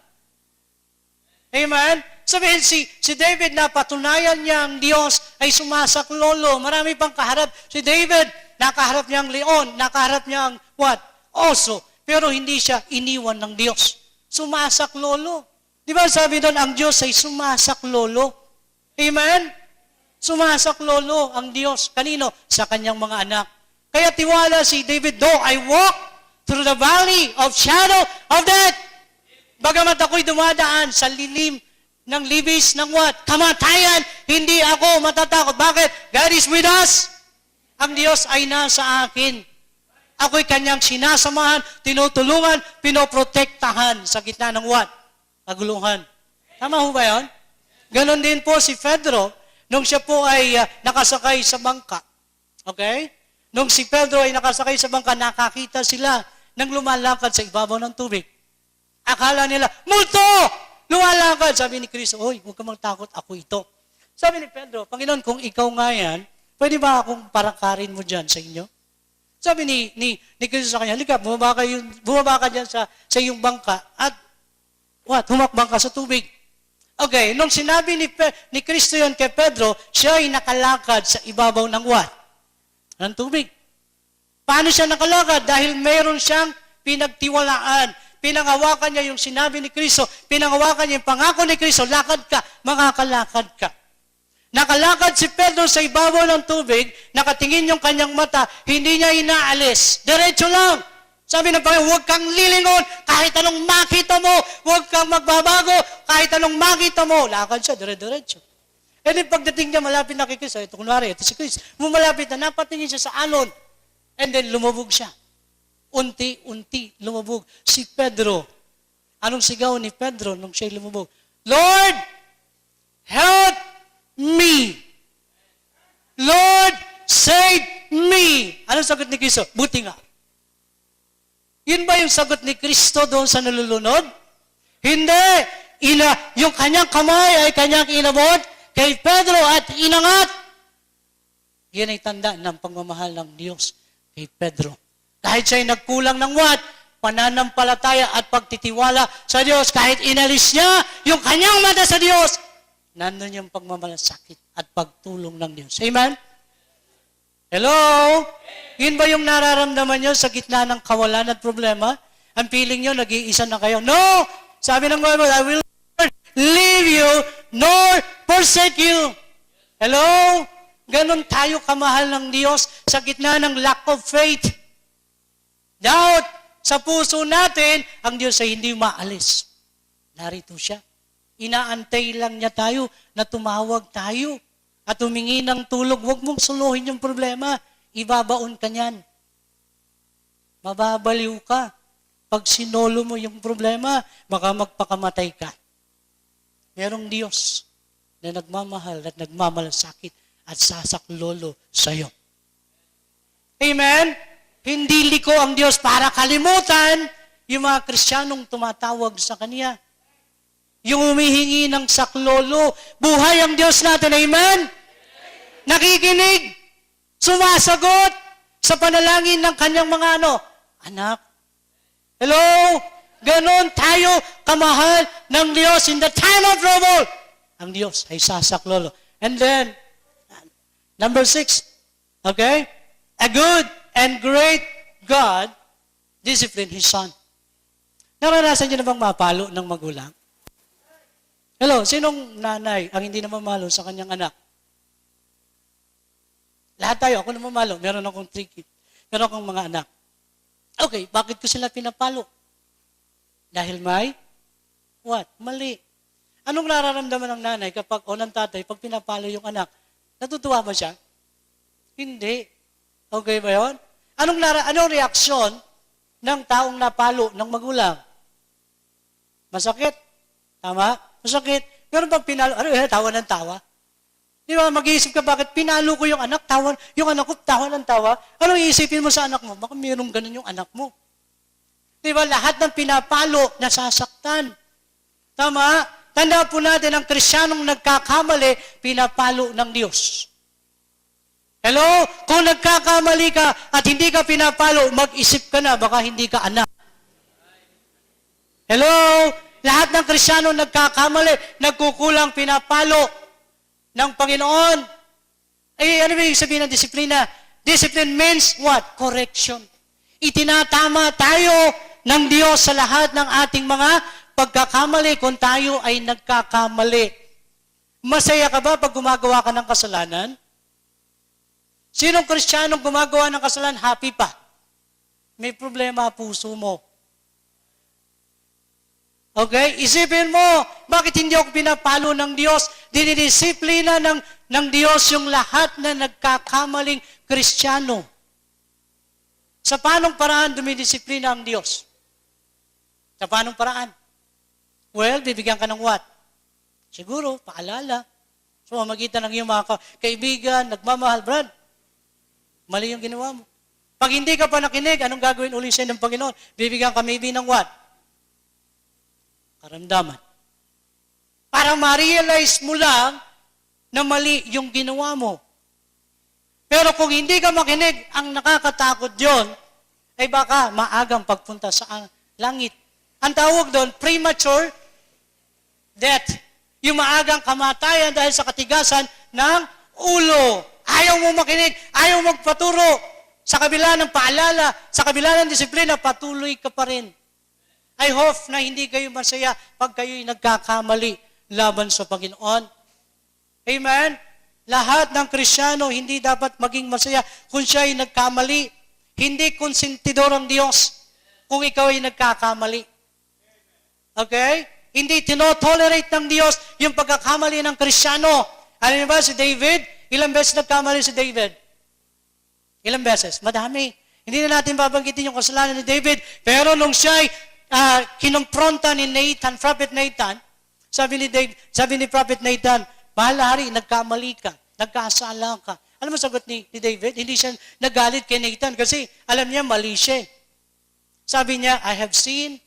Amen? Sabihin, si David, napatunayan niya ang Diyos ay sumasaklolo. Marami pang kaharap. Si David, nakaharap niya ang leon, nakaharap niya ang what? Oso. Pero hindi siya iniwan ng Diyos. Sumasaklolo. Di ba sabi doon, ang Diyos ay sumasaklolo. Amen? Sumasaklolo ang Diyos. Kanino? Sa kanyang mga anak. Kaya tiwala si David, though I walk through the valley of shadow of death. Bagamat ako'y dumadaan sa lilim ng libis ng what? Kamatayan, hindi ako matatakot. Bakit? God is with us. Ang Diyos ay nasa akin. Ako'y kanyang sinasamahan, tinutulungan, pinoprotektahan sa gitna ng what? Kaguluhan. Tama ho ba yun? Ganon din po si Pedro, nung siya po ay nakasakay sa bangka. Okay? Nung si Pedro ay nakasakay sa bangka, nakakita sila ng lumalakad sa ibabaw ng tubig. Akala nila, multo! Lumalakad. Sabi ni Cristo, oy, huwag ka magtakot, ako ito. Sabi ni Pedro, Panginoon, kung ikaw nga yan, pwede ba akong parakarin mo dyan sa inyo? Sabi ni Cristo sa kanya, halika, bumaba ka dyan sa iyong bangka at humakbang ka sa tubig. Okay, nung sinabi ni Cristo yun kay Pedro, siya ay nakalakad sa ibabaw ng what? Ng tubig. Paano siya nakalakad? Dahil mayroon siyang pinagtiwalaan. Pinangawakan niya yung sinabi ni Kristo. Pinangawakan niya yung pangako ni Kristo. Lakad ka, makakalakad ka. Nakalakad si Pedro sa ibabaw ng tubig, nakatingin yung kanyang mata, hindi niya inaalis. Diretso lang. Sabi ng Panginoon, huwag kang lilingon kahit anong makita mo. Huwag kang magbabago kahit anong makita mo. Lakad siya, dire-diretso. E din pagdating niya, malapit na kay Kristo. Ito kunwari, ito si Kristo. Malapit na, napatingin siya sa alon. And then lumubog siya. Unti-unti lumubog. Si Pedro, anong sigaw ni Pedro nung siya lumubog? Lord, help me. Lord, save me. Anong sagot ni Kristo? Buti nga. Yun ba yung sagot ni Kristo doon sa nalulunod? Hindi. Yung kanyang kamay ay kanyang inabot kay Pedro at inangat. Yan ay tanda ng pagmamahal ng Diyos kay Pedro. Kahit siya'y nagkulang ng what? Pananampalataya at pagtitiwala sa Diyos. Kahit inalis niya yung kanyang mata sa Diyos, nandun yung pagmamalasakit at pagtulong ng Diyos. Amen? Hello? Yun ba yung nararamdaman nyo sa gitna ng kawalan at problema? Ang feeling nyo, nag-iisa na kayo. No! Sabi ng Bible, I will not leave you nor forsake you. Hello? Ganon tayo kamahal ng Diyos sa gitna ng lack of faith. Doubt sa puso natin, ang Diyos ay hindi maalis. Narito siya. Inaantay lang niya tayo na tumawag tayo at humingi ng tulog. Huwag mong suluhin yung problema. Ibabaon ka niyan. Mababaliw ka. Pag sinolo mo yung problema, baka magpakamatay ka. Merong Diyos na nagmamahal at nagmamalasakit at sasaklolo sa'yo. Amen? Hindi liko ang Diyos para kalimutan yung mga Kristiyanong tumatawag sa Kanya. Yung humihingi ng saklolo. Buhay ang Diyos natin. Amen? Nakikinig. Sumasagot sa panalangin ng kanyang mga anak. Hello? Ganon tayo kamahal ng Diyos in the time of trouble. Ang Diyos ay sasaklolo. And then, number 6. Okay? A good and great God disciplined His Son. Naranasan niyo na bang mapalo ng magulang? Hello, sinong nanay ang hindi na mamalo sa kanyang anak? Lahat tayo, ako na mamalo. Meron akong 3 kids. Meron akong mga anak. Okay, bakit ko sila pinapalo? Dahil may what? Mali. Anong nararamdaman ng nanay kapag o ng tatay pag pinapalo yung anak? Natutuwa ba siya? Hindi. Okay ba yun? Anong reaksyon ng taong napalo ng magulang? Masakit. Tama? Masakit. Pero pag pinalo, tawa ng tawa? Di ba, mag-iisip ka, bakit pinalo ko yung anak, tawa, yung anak ko, tawa ng tawa? Anong iisipin mo sa anak mo? Baka mayroong ganun yung anak mo. Di ba, lahat ng pinapalo, nasasaktan. Tama? Tanda po natin, ang Kristiyanong nagkakamali, pinapalo ng Diyos. Hello? Kung nagkakamali ka at hindi ka pinapalo, mag-isip ka na, baka hindi ka anak. Hello? Lahat ng Kristiyano nagkakamali, nagkukulang pinapalo ng Panginoon. Ano ba yung sabihin ng disiplina? Discipline means what? Correction. Itinatama tayo ng Diyos sa lahat ng ating mga pagkakamali kung tayo ay nagkakamali. Masaya ka ba pag gumagawa ka ng kasalanan? Sinong Kristiyanong gumagawa ng kasalanan, happy pa? May problema puso mo. Okay? Isipin mo, bakit hindi ako pinapalo ng Diyos? Dinidisiplina ng Diyos yung lahat na nagkakamaling Kristiyano. Sa paanong paraan dumidisiplina ang Diyos? Sa paanong paraan? Well, bibigyan ka ng what? Siguro, paalala. So, magitan ng iyong mga kaibigan, nagmamahal, Brad. Mali yung ginawa mo. Pag hindi ka pa nakinig, anong gagawin uli sa'yo ng Panginoon? Bibigyan ka maybe ng what? Karamdaman. Para ma-realize mo lang na mali yung ginawa mo. Pero kung hindi ka makinig, ang nakakatakot yon ay baka maagang pagpunta sa langit. Ang tawag doon, premature death. Yung maagang kamatayan dahil sa katigasan ng ulo. Ayaw mo makinig, ayaw magpaturo. Sa kabila ng paalala, sa kabila ng disiplina, patuloy ka pa rin. I hope na hindi kayo masaya pag kayo'y nagkakamali laban sa Panginoon. Amen? Lahat ng Kristiyano hindi dapat maging masaya kung siya ay nagkamali. Hindi konsentidor ang Diyos kung ikaw ay nagkakamali. Okay? Hindi tinotolerate ng Diyos yung pagkakamali ng Kristiyano. Alam niyo ba si David? Ilang beses nagkamali si David? Ilang beses? Madami. Hindi na natin babanggitin yung kasalanan ni David. Pero nung siya ay kinumpronta ni Nathan, Prophet Nathan, sabi ni Prophet Nathan, mahal na hari, nagkamali ka, nagkasala ka. Alam mo sagot ni David? Hindi siya nagalit kay Nathan kasi alam niya mali siya. Sabi niya, I have sinned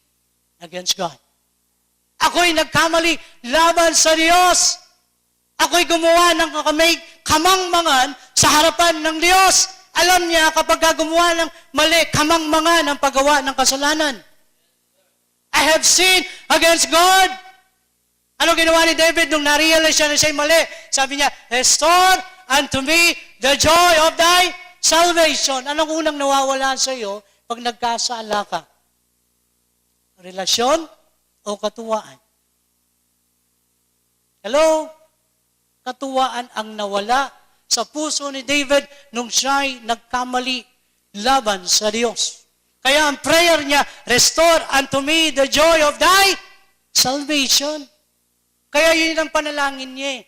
against God. Ako'y nagkamali laban sa Diyos. Ako'y gumawa ng kamangmangan sa harapan ng Diyos. Alam niya kapag gumawa ng mali, kamangmangan ang paggawa ng kasalanan. I have sinned against God. Ano ginawa ni David nung na-realize siya na siya'y mali? Sabi niya, restore unto me the joy of thy salvation. Anong unang nawawala sa iyo pag nagkasala ka? Relasyon o katuwaan? Hello? Katuwaan ang nawala sa puso ni David nung siya'y nagkamali laban sa Diyos. Kaya ang prayer niya, restore unto me the joy of thy salvation. Kaya yun ang panalangin niya.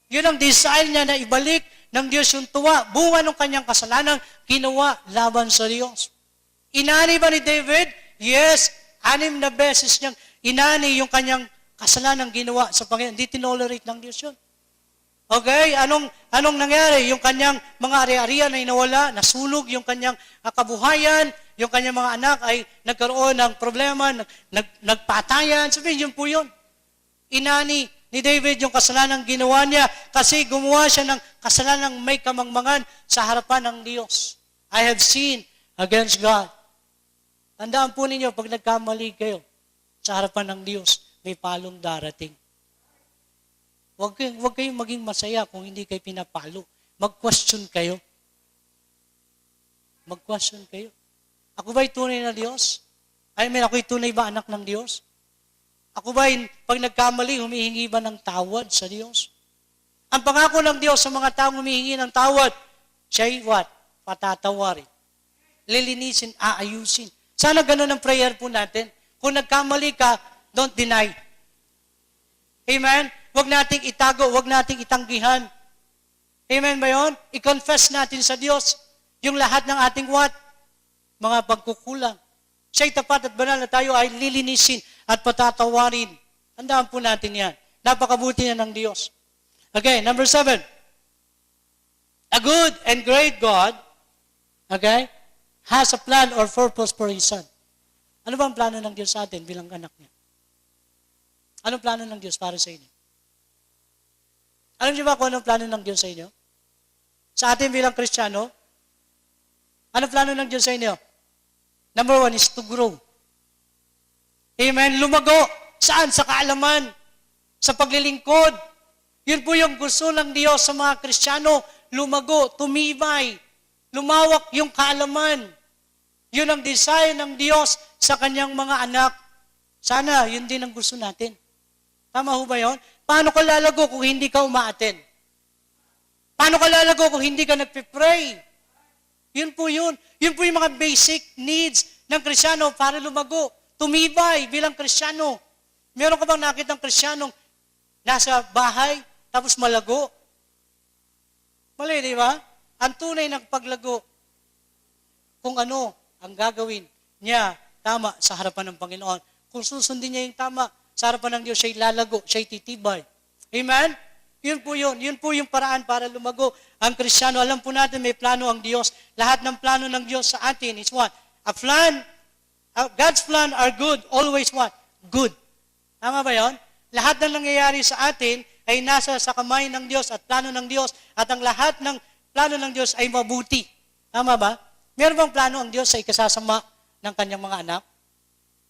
Yun ang desire niya na ibalik ng Diyos yung tuwa. Bunga ng kanyang kasalanan, ginawa laban sa Diyos. Inani ba ni David? Yes. 6 na beses niyang inani yung kanyang kasalanan ginawa sa Panginoon. Hindi tinolerate ng Diyos yun. Okay? Anong nangyari? Yung kanyang mga ari-arian ay nawala, nasunog yung kanyang kabuhayan, yung kanyang mga anak ay nagkaroon ng problema, nagpatayan. Sabihin, yun po yun. Inani ni David yung kasalanan ginawa niya kasi gumawa siya ng kasalanan may kamangmangan sa harapan ng Diyos. I have sinned against God. Tandaan po ninyo, pag nagkamali kayo sa harapan ng Diyos, may palong darating. Huwag kayong maging masaya kung hindi kayo pinapalo. Mag-question kayo. Mag-question kayo. Ako ba'y tunay na Diyos? Ako'y tunay ba anak ng Diyos? Ako ba'y pag nagkamali, humihingi ba ng tawad sa Diyos? Ang pangako ng Diyos sa mga taong humihingi ng tawad, siya'y what? Patatawarin. Lilinisin, aayusin. Sana ganun ang prayer po natin. Kung nagkamali ka, don't deny. Amen? Huwag nating itago, huwag nating itanggihan. Amen ba yun? I-confess natin sa Diyos yung lahat ng ating what? mga pagkukulang. Siya'y tapat at banal na tayo ay lilinisin at patatawarin. Tandaan po natin yan. Napakabuti niya ng Diyos. Okay, number 7. A good and great God, okay, has a plan or purpose for His Son. Ano ba ang plano ng Diyos sa atin bilang anak niya? Anong plano ng Diyos para sa inyo? Alam niyo ba kung anong plano ng Diyos sa inyo? Sa atin bilang Kristiyano, anong plano ng Diyos sa inyo? Number 1 is to grow. Amen? Lumago. Saan? Sa kaalaman. Sa paglilingkod. Yun po yung gusto ng Diyos sa mga Kristiyano. Lumago, tumibay, lumawak yung kaalaman. Yun ang desire ng Diyos sa kanyang mga anak. Sana, yun din ang gusto natin. Tama ho ba yun? Paano ka lalago kung hindi ka umaaten? Paano ka lalago kung hindi ka nagpipray? Yun po yun. Yun po yung mga basic needs ng Kristiyano para lumago. Tumibay bilang Kristiyano. Meron ka bang nakitang Kristiyanong nasa bahay tapos malago? Mali, di ba? Ang tunay ng paglago, kung ano ang gagawin niya tama sa harapan ng Panginoon. Kung susundin niya yung tama sa harapan ng Diyos, siya'y lalago, siya'y titibay. Amen? Yun po yun. Yun po yung paraan para lumago ang Kristiyano. Alam po natin may plano ang Diyos. Lahat ng plano ng Diyos sa atin is what? God's plan are good. Always what? Good. Tama ba yun? Lahat ng nangyayari sa atin ay nasa sa kamay ng Diyos at plano ng Diyos at ang lahat ng plano ng Diyos ay mabuti. Tama ba? Meron bang plano ang Diyos sa ikasasama ng kanyang mga anak?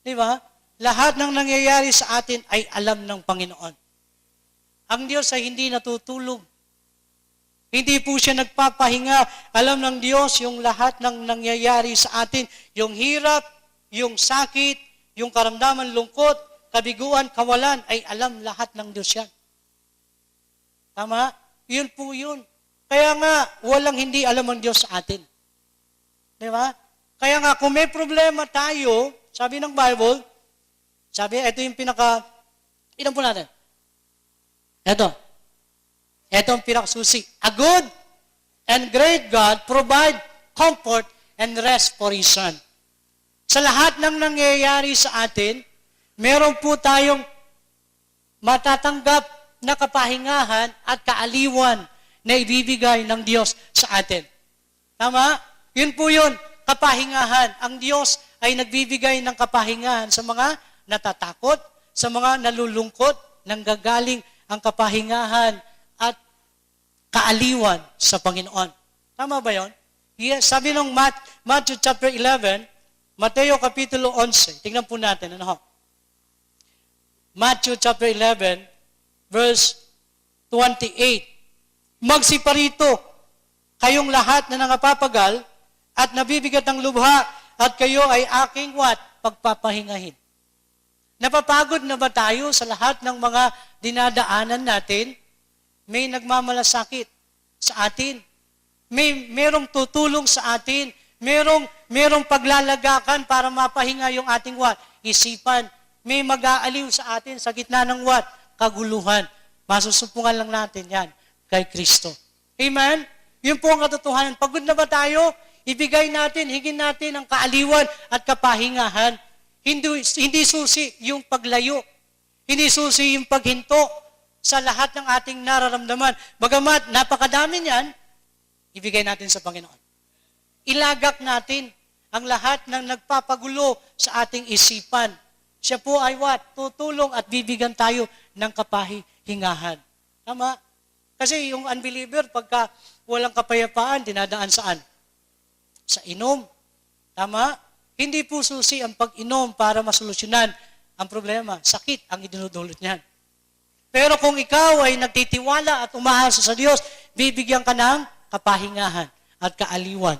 Di ba? Lahat ng nangyayari sa atin ay alam ng Panginoon. Ang Diyos ay hindi natutulog. Hindi po siya nagpapahinga. Alam ng Diyos yung lahat ng nangyayari sa atin. Yung hirap, yung sakit, yung karamdaman, lungkot, kabiguan, kawalan, ay alam lahat ng Diyos yan. Tama? Yun po yun. Kaya nga, walang hindi alam ang Diyos sa atin. Di ba? Kaya nga, kung may problema tayo, sabi ng Bible, sabi, ito yung ilan po natin? Ito ang pinakasusi. A good and great God provide comfort and rest for His Son. Sa lahat ng nangyayari sa atin, meron po tayong matatanggap na kapahingahan at kaaliwan na ibibigay ng Diyos sa atin. Tama? Yun po yun, kapahingahan. Ang Diyos ay nagbibigay ng kapahingahan sa mga natatakot, sa mga nalulungkot, nanggagaling ang kapahingahan at kaaliwan sa Panginoon. Tama ba yun? Yes, sabi ng Matthew chapter 11, Mateo kapitulo 11, tingnan po natin, ano ho? Matthew chapter 11, verse 28. Magsiparito kayong lahat na nangapapagal at nabibigat ng lubha at kayo ay aking what? Pagpapahingahin. Napapagod na ba tayo sa lahat ng mga dinadaanan natin? May nagmamalasakit sa atin. Merong tutulong sa atin. Merong paglalagakan para mapahinga yung ating what? Isipan. May mag-aaliw sa atin sa gitna ng what? Kaguluhan. Masusupungan lang natin yan kay Kristo. Amen? Yun po ang katotohanan. Pagod na ba tayo? Ibigay natin, higin natin ang kaaliwan at kapahingahan. Hindi susi yung paglayo. Hindi susi yung paghinto sa lahat ng ating nararamdaman. Bagamat napakadami niyan, ibigay natin sa Panginoon. Ilagak natin ang lahat ng nagpapagulo sa ating isipan. Siya po ay what? Tutulong at bibigyan tayo ng kapahingahan. Tama? Kasi yung unbeliever, pagka walang kapayapaan, dinadaan saan? Sa inom. Tama? Hindi po susi ang pag-inom para masolusyonan ang problema. Sakit ang idinudulot niyan. Pero kung ikaw ay nagtitiwala at umaasa sa Diyos, bibigyan ka ng kapahingahan at kaaliwan.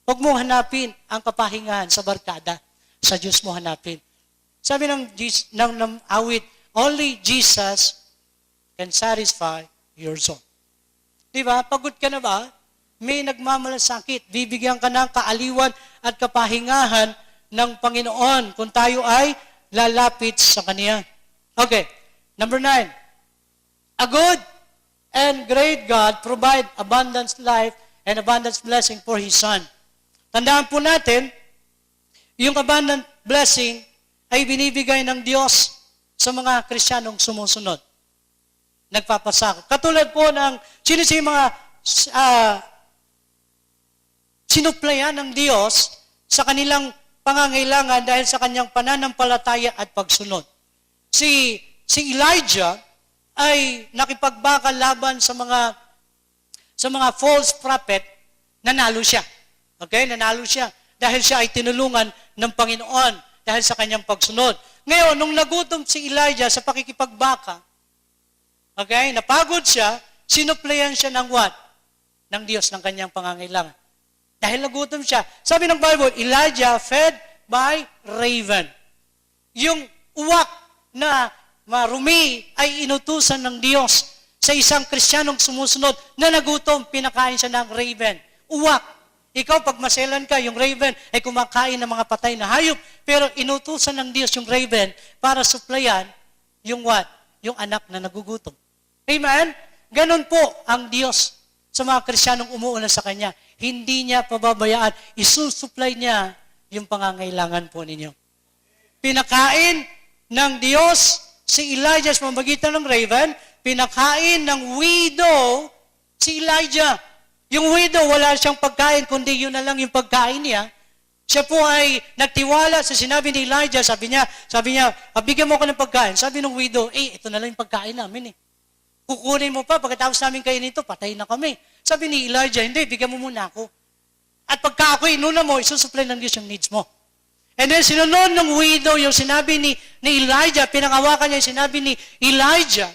Huwag mo hanapin ang kapahingahan sa barkada. Sa Diyos mo hanapin. Sabi ng awit, only Jesus can satisfy your soul. Diba? Pagod ka na ba? May nagmamalasakit. Bibigyan ka ng kaaliwan at kapahingahan ng Panginoon kung tayo ay lalapit sa Kanya. Okay. Number 9. A good and great God provide abundant life and abundant blessing for His Son. Tandaan po natin, Yung abundant blessing ay binibigay ng Diyos sa mga Kristiyanong sumusunod. Nagpapasakop. Katulad po ng sino yung mga sinuplayan ng Diyos sa kanilang pangangailangan dahil sa kanyang pananampalataya at pagsunod. Si Elijah ay nakipagbakal laban sa mga false prophet, nanalo siya. Okay? Nanalo siya dahil siya ay tinulungan ng Panginoon dahil sa kanyang pagsunod. Ngayon, nung nagutom si Elijah sa pakikipagbaka, okay, napagod siya, sinuplayan siya ng what? Ng Diyos ng kanyang pangangailangan. Dahil nagutom siya. Sabi ng Bible, Elijah fed by raven. Yung uwak na marumi ay inutusan ng Diyos sa isang Kristiyanong sumusunod na nagutom, pinakain siya ng raven. Uwak. Ikaw, pag maselan ka, yung raven ay kumakain ng mga patay na hayop. Pero inutusan ng Diyos yung raven para supplyan yung what? Yung anak na nagugutom. Amen? Ganon po ang Diyos sa mga Kristiyanong umuuna sa Kanya. Hindi niya pababayaan. Isusupply niya yung pangangailangan po ninyo. Pinakain ng Diyos si Elijah sa pamamagitan ng raven. Pinakain ng widow si Elijah. Yung widow, wala siyang pagkain, kundi yun na lang yung pagkain niya. Siya po ay nagtiwala sa sinabi ni Elijah. Sabi niya, bigyan mo ako ng pagkain. Sabi ng widow, ito na lang yung pagkain namin eh. Kukunin mo pa, pagkatapos namin kayo nito, patay na kami. Sabi ni Elijah, hindi, bigyan mo muna ako. At pagka ako inuna mo, isusupply ng Diyos yung needs mo. And then sinunod ng widow yung sinabi ni Elijah, pinangawakan niya yung sinabi ni Elijah,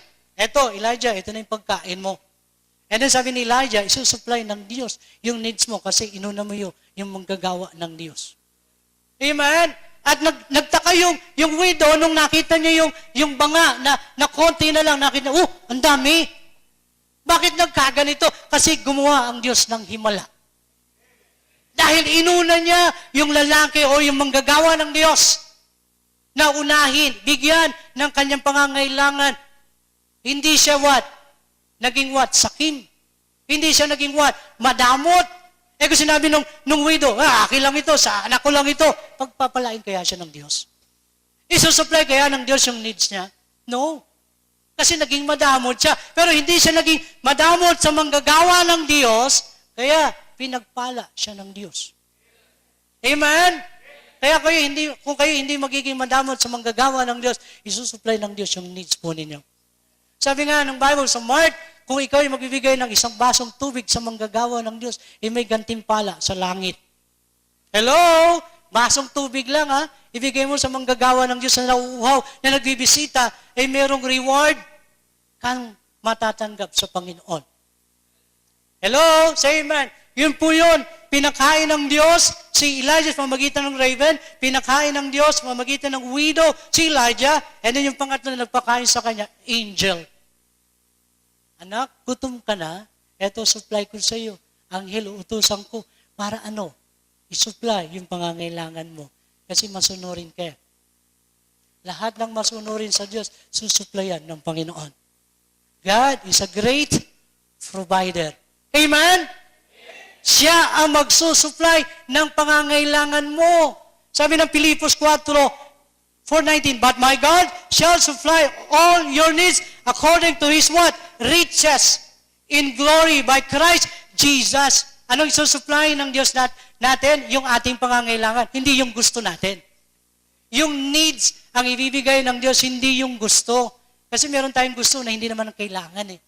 Elijah, ito na yung pagkain mo. And then sabi ni Elijah, isusupply ng Diyos yung needs mo kasi inuna mo yung manggagawa ng Diyos. Amen? At nagtaka yung widow nung nakita niya yung banga na konti na lang, nakita, ang dami. Bakit nagkaganito? Kasi gumawa ang Diyos ng himala. Dahil inuna niya yung lalaki o yung manggagawa ng Diyos na unahin, bigyan ng kanyang pangangailangan. Hindi siya naging sakim. Hindi siya naging madamot. Kung sinabi nung widow, akin lang ito, sa anak ko lang ito, pagpapalain kaya siya ng Diyos? Isusupply kaya ng Diyos yung needs niya? No. Kasi naging madamot siya. Pero hindi siya naging madamot sa manggagawa ng Diyos, kaya pinagpala siya ng Diyos. Amen? Kaya kung kayo hindi magiging madamot sa manggagawa ng Diyos, isusupply ng Diyos yung needs po ninyo. Sabi nga ng Bible sa Mark, kung ikaw ay magbibigay ng isang basong tubig sa manggagawa ng Diyos, may gantimpala sa langit. Hello? Basong tubig lang ibigay mo sa manggagawa ng Diyos na nauuhaw, na nagbibisita, mayroong reward kang matatanggap sa Panginoon. Hello? Say amen. Yun po yun. Pinakain ng Diyos si Elijah sa pamamagitan ng raven, pinakain ng Diyos sa pamamagitan ng widow si Elijah, and then yung pangatlo na nagpakain sa kanya, angel. Anak, gutom ka na, eto supply ko sa iyo. Anghel, utusan ko para i-supply yung pangangailangan mo. Kasi masunurin ka. Lahat ng masunurin sa Diyos, susuplayan ng Panginoon. God is a great provider. Amen? Siya ang magsusupply ng pangangailangan mo. Sabi ng Pilipos 4:19, but my God shall supply all your needs according to His what? Riches in glory by Christ Jesus. Anong isusupply ng Diyos natin? Yung ating pangangailangan, hindi yung gusto natin. Yung needs ang ibibigay ng Diyos, hindi yung gusto. Kasi meron tayong gusto na hindi naman ang kailangan eh.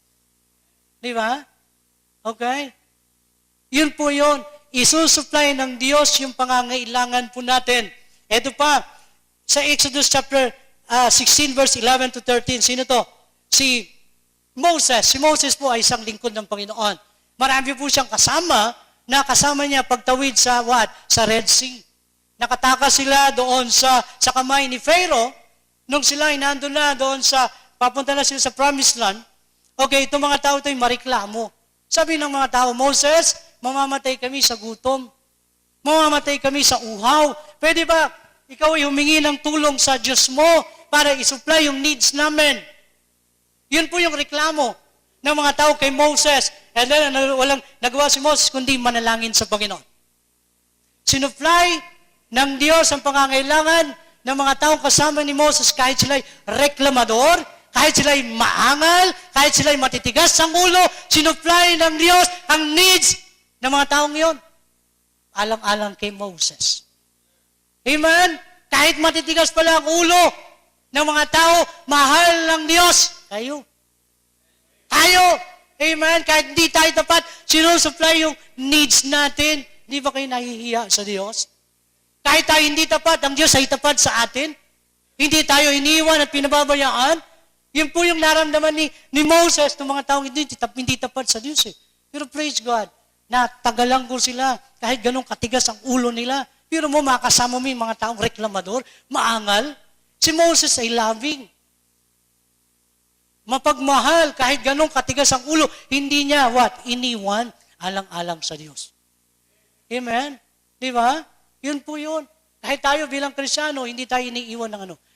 Di ba? Okay? Yun po yun. Isusupply ng Diyos yung pangangailangan po natin. Ito pa, sa Exodus chapter 16 verse 11 to 13, sino to? Si Moses. Si Moses po ay isang lingkod ng Panginoon. Marami po siyang kasama niya pagtawid sa Sa Red Sea. Nakatakas sila doon sa kamay ni Pharaoh. Nung sila ay nandun na doon papunta na sila sa Promised Land, okay, itong mga tao ito ay mariklamo. Sabi ng mga tao, Moses, mamamatay kami sa gutom. Mamamatay kami sa uhaw. Pwede ba ikaw ay humingi ng tulong sa Diyos mo para isupply yung needs namin? Yun po yung reklamo ng mga tao kay Moses. And then, walang nagawa si Moses kundi manalangin sa Panginoon. Sinupply ng Diyos ang pangangailangan ng mga taong kasama ni Moses kahit sila'y reklamador, kahit sila'y maangal, kahit sila'y matitigas ang ulo, sinupply ng Diyos ang needs ng mga taong iyon. Alang-alang kay Moses. Amen? Kahit matitigas pala ang ulo ng mga tao, mahal ng Diyos. Tayo. Amen? Kahit hindi tayo tapat, sinusupply yung needs natin. Di ba kayo nahihiya sa Diyos? Kahit tayo hindi tapat, ang Diyos ay tapat sa atin. Hindi tayo iniwan at pinababayaan. Yun po yung naramdaman ni Moses ng mga taong hindi tapat sa Diyos. Pero praise God, natagalan ko sila kahit ganun katigas ang ulo nila. Pero mo, makasama mo yung mga taong reklamador, maangal. Si Moses ay loving. Mapagmahal, kahit ganun katigas ang ulo, hindi niya, iniwan, alang-alang sa Diyos. Amen? Di ba? Yun po yun. Kahit tayo bilang Kristyano, hindi tayo iniiwan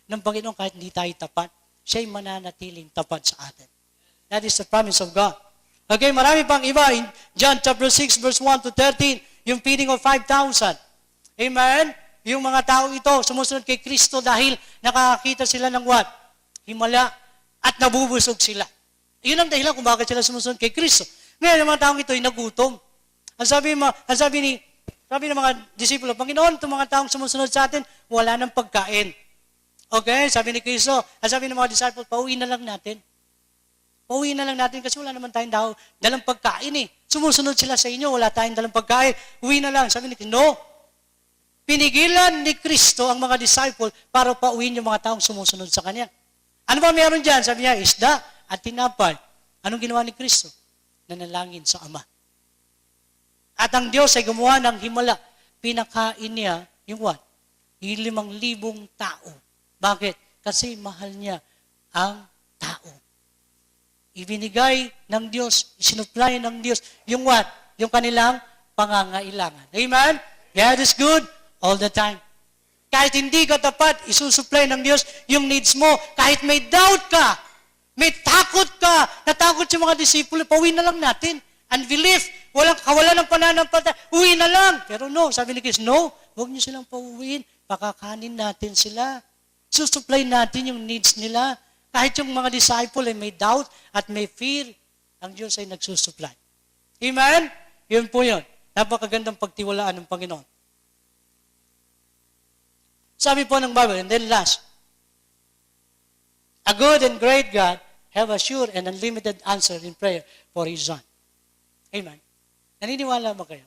ng Panginoon kahit hindi tayo tapat. Siya'y mananatiling tapat sa atin. That is the promise of God. Okay, marami pang iba. In John chapter 6, verse 1 to 13, yung feeding of 5,000. Amen? Yung mga tao ito, sumusunod kay Kristo dahil nakakita sila ng himala at nabubusog sila. Yun ang dahilan kung bakit sila sumusunod kay Kristo. Ngayon, yung mga taong ito ay nagutom. Ang sabi ng mga disipulo, Panginoon, itong mga taong sumusunod sa atin, wala ng pagkain. Okay? Sabi ni Kristo, sabi ng mga disciples, pauwi na lang natin. Pauwi na lang natin kasi wala naman tayong dalang pagkain eh. Sumusunod sila sa inyo, wala tayong dalang pagkain. Uwi na lang. Sabi ni Kristo, no. Pinigilan ni Kristo ang mga disciple para pauwiin yung mga taong sumusunod sa Kanya. Ano ba meron dyan? Sabi niya, isda at tinapay. Anong ginawa ni Kristo? Nanalangin sa Ama. At ang Diyos ay gumawa ng himala. Pinakain niya yung 5,000 tao. Bakit? Kasi mahal niya ang tao. Ibinigay ng Diyos, isinupply ng Diyos yung yung kanilang pangangailangan. Amen? God is good all the time. Kahit hindi ka tapat, isusupply ng Diyos yung needs mo. Kahit may doubt ka, may takot ka, natakot yung mga disipulo, pauwi na lang natin. Unbelief, kawalan ng pananampalataya, uwi na lang. Pero no, sabi ni Kristo, no, huwag niyo silang pauwiin, pakakanin natin sila. Susupply natin yung needs nila. Kahit yung mga disciple ay may doubt at may fear, ang Diyos ay nagsusupply. Amen? Yun po yun. Napakagandang pagtiwalaan ng Panginoon. Sabi po ng Bible, and then last, a good and great God have a sure and unlimited answer in prayer for His Son. Amen. Naniniwala ba kayo?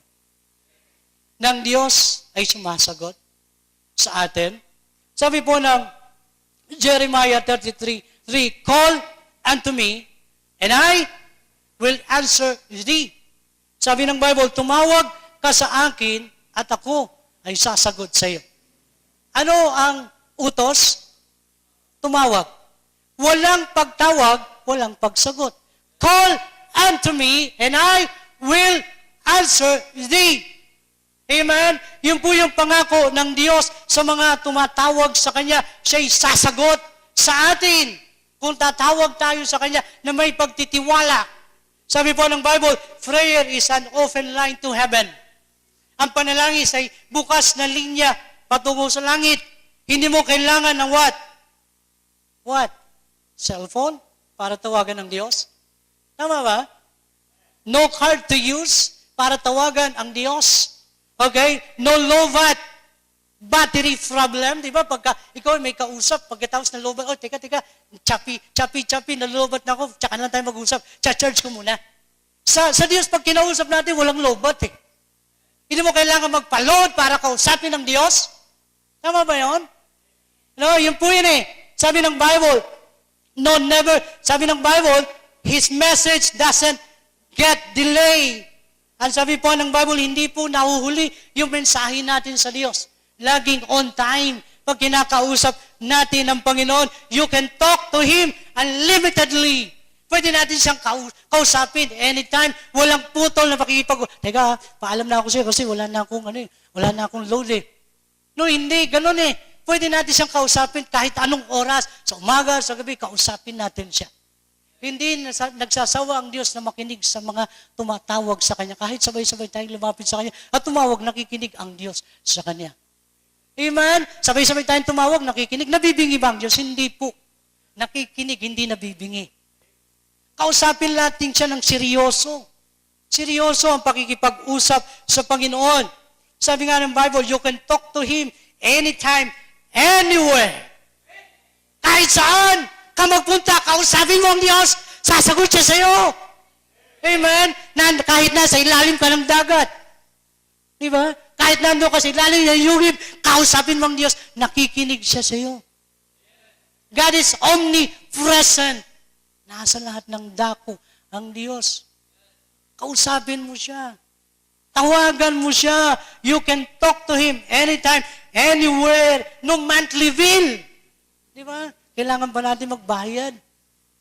Nang Diyos ay sumasagot sa atin. Sabi po ng Jeremiah 33:3, call unto me, and I will answer thee. Sabi ng Bible, tumawag ka sa akin, at ako ay sasagot sa iyo. Ano ang utos? Tumawag. Walang pagtawag, walang pagsagot. Call unto me, and I will answer thee. Amen? Yun po yung pangako ng Diyos sa mga tumatawag sa Kanya. Siya'y sasagot sa atin kung tatawag tayo sa Kanya na may pagtitiwala. Sabi po ng Bible, prayer is an open line to heaven. Ang panalangin ay bukas na linya patungo sa langit. Hindi mo kailangan ng what? Cellphone? Para tawagan ng Diyos? Tama ba? No card to use para tawagan ang Diyos. Okay? No low-watt battery problem. Di ba? Pagka ikaw may kausap, pagkatapos na low-watt, teka, choppy, na-low-watt na ako, tsaka na tayo mag-usap, charge ko muna. Sa Diyos, pag kinausap natin, walang low-watt eh. Hindi mo kailangan magpa-load para kausapin ng Diyos. Tama ba yun? No, yun po yun eh. Sabi ng Bible, no, never. Sabi ng Bible, His message doesn't get delay. Ang sabi po ng Bible, hindi po nahuhuli yung mensahe natin sa Diyos. Laging on time. Pag kinakausap natin ng Panginoon, you can talk to Him unlimitedly. Pwede natin siyang kausapin anytime. Walang putol na pakikipag. Teka, paalam na ako sa'yo kasi wala na akong load eh. No, hindi. Ganun eh. Pwede natin siyang kausapin kahit anong oras. Sa umaga, sa gabi, kausapin natin siya. Hindi nagsasawa ang Diyos na makinig sa mga tumatawag sa Kanya. Kahit sabay-sabay tayong lumapit sa Kanya at tumawag, nakikinig ang Diyos sa Kanya. Amen? Sabay-sabay tayong tumawag, nakikinig. Nabibingi ba ang Diyos? Hindi po. Nakikinig, hindi nabibingi. Kausapin natin siya ng seryoso. Seryoso ang pakikipag-usap sa Panginoon. Sabi nga ng Bible, you can talk to Him anytime, anywhere. Kahit saan ka magpunta, kausapin mo ang Diyos, sasagot siya sa iyo. Amen? Kahit nasa ilalim ka ng dagat. Di ba? Kahit nando ka sa ilalim ng yugib, kausapin mo ang Diyos, nakikinig siya sa iyo. God is omnipresent. Nasa lahat ng dako ang Diyos. Kausapin mo siya. Tawagan mo siya. You can talk to Him anytime, anywhere, no monthly bill. Di ba? Kailangan ba natin magbayad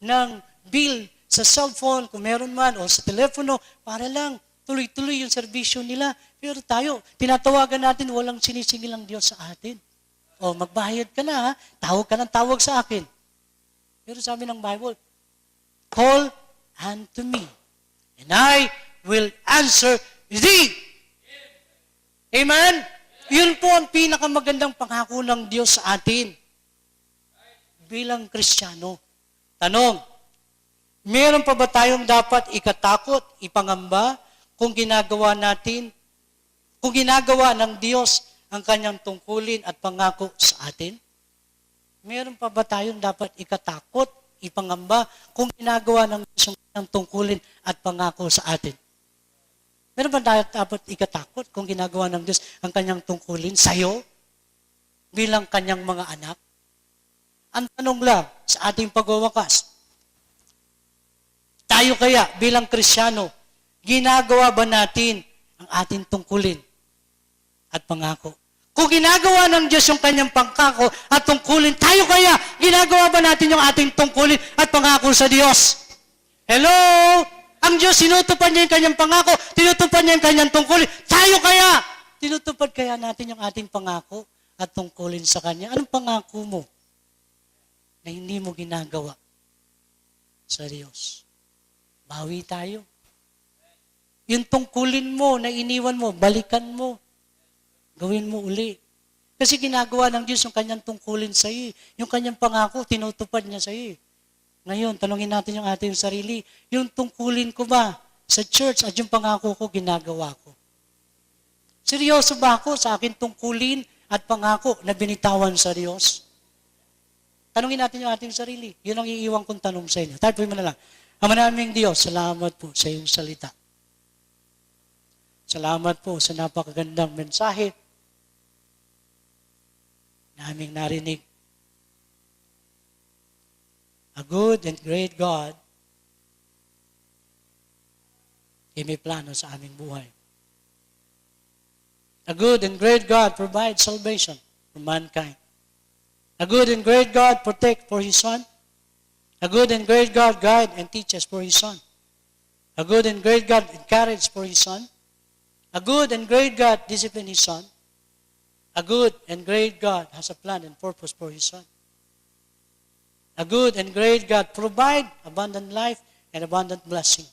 ng bill sa cellphone, kung meron man, o sa telepono, para lang tuloy-tuloy yung serbisyo nila. Pero tayo, tinatawagan natin, walang sinisingil ang Diyos sa atin. O, magbayad ka na, ha? Tawag ka ng tawag sa akin. Pero sabi ng Bible, call unto me, and I will answer thee. Amen? Yun po ang pinakamagandang pangako ng Diyos sa atin bilang Kristiyano. Tanong, meron pa ba tayong dapat ikatakot, ipangamba, kung ginagawa ng Diyos ang kanyang tungkulin at pangako sa atin? Meron pa ba tayong dapat ikatakot, ipangamba, kung ginagawa ng Diyos ang kanyang tungkulin at pangako sa atin? Meron ba tayo dapat ikatakot kung ginagawa ng Diyos ang kanyang tungkulin sa'yo bilang kanyang mga anak? Ang tanong lang sa ating pagwawakas, tayo kaya bilang Kristiyano, ginagawa ba natin ang ating tungkulin at pangako? Kung ginagawa ng Diyos yung kanyang pangako at tungkulin, tayo kaya ginagawa ba natin yung ating tungkulin at pangako sa Diyos? Hello? Ang Diyos, tinutupad niya yung kanyang pangako, tinutupad niya yung kanyang tungkulin. Tayo kaya, tinutupad kaya natin yung ating pangako at tungkulin sa Kanya? Anong pangako mo na hindi mo ginagawa sa Diyos? Bawi tayo. Yung tungkulin mo na iniwan mo, balikan mo. Gawin mo uli. Kasi ginagawa ng Diyos yung kanyang tungkulin sa iyo. Yung kanyang pangako, tinutupad niya sa iyo. Ngayon, tanungin natin yung ating sarili, yung tungkulin ko ba sa church at yung pangako ko, ginagawa ko? Seryoso ba ako sa akin tungkulin at pangako na binitawan sa Diyos? Tanungin natin yung ating sarili. Yun ang iiwan kong tanong sa inyo. Tayo mo na lang. Ama naming Diyos, salamat po sa iyong salita. Salamat po sa napakagandang mensahe na aming narinig. A good and great God, may plano sa aming buhay. A good and great God provides salvation for mankind. A good and great God protect for His Son. A good and great God guide and teaches for His Son. A good and great God encourage for His Son. A good and great God discipline His Son. A good and great God has a plan and purpose for His Son. A good and great God provide abundant life and abundant blessing.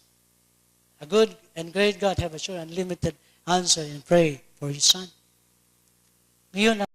A good and great God have a sure unlimited answer and pray for His Son. Ngayon,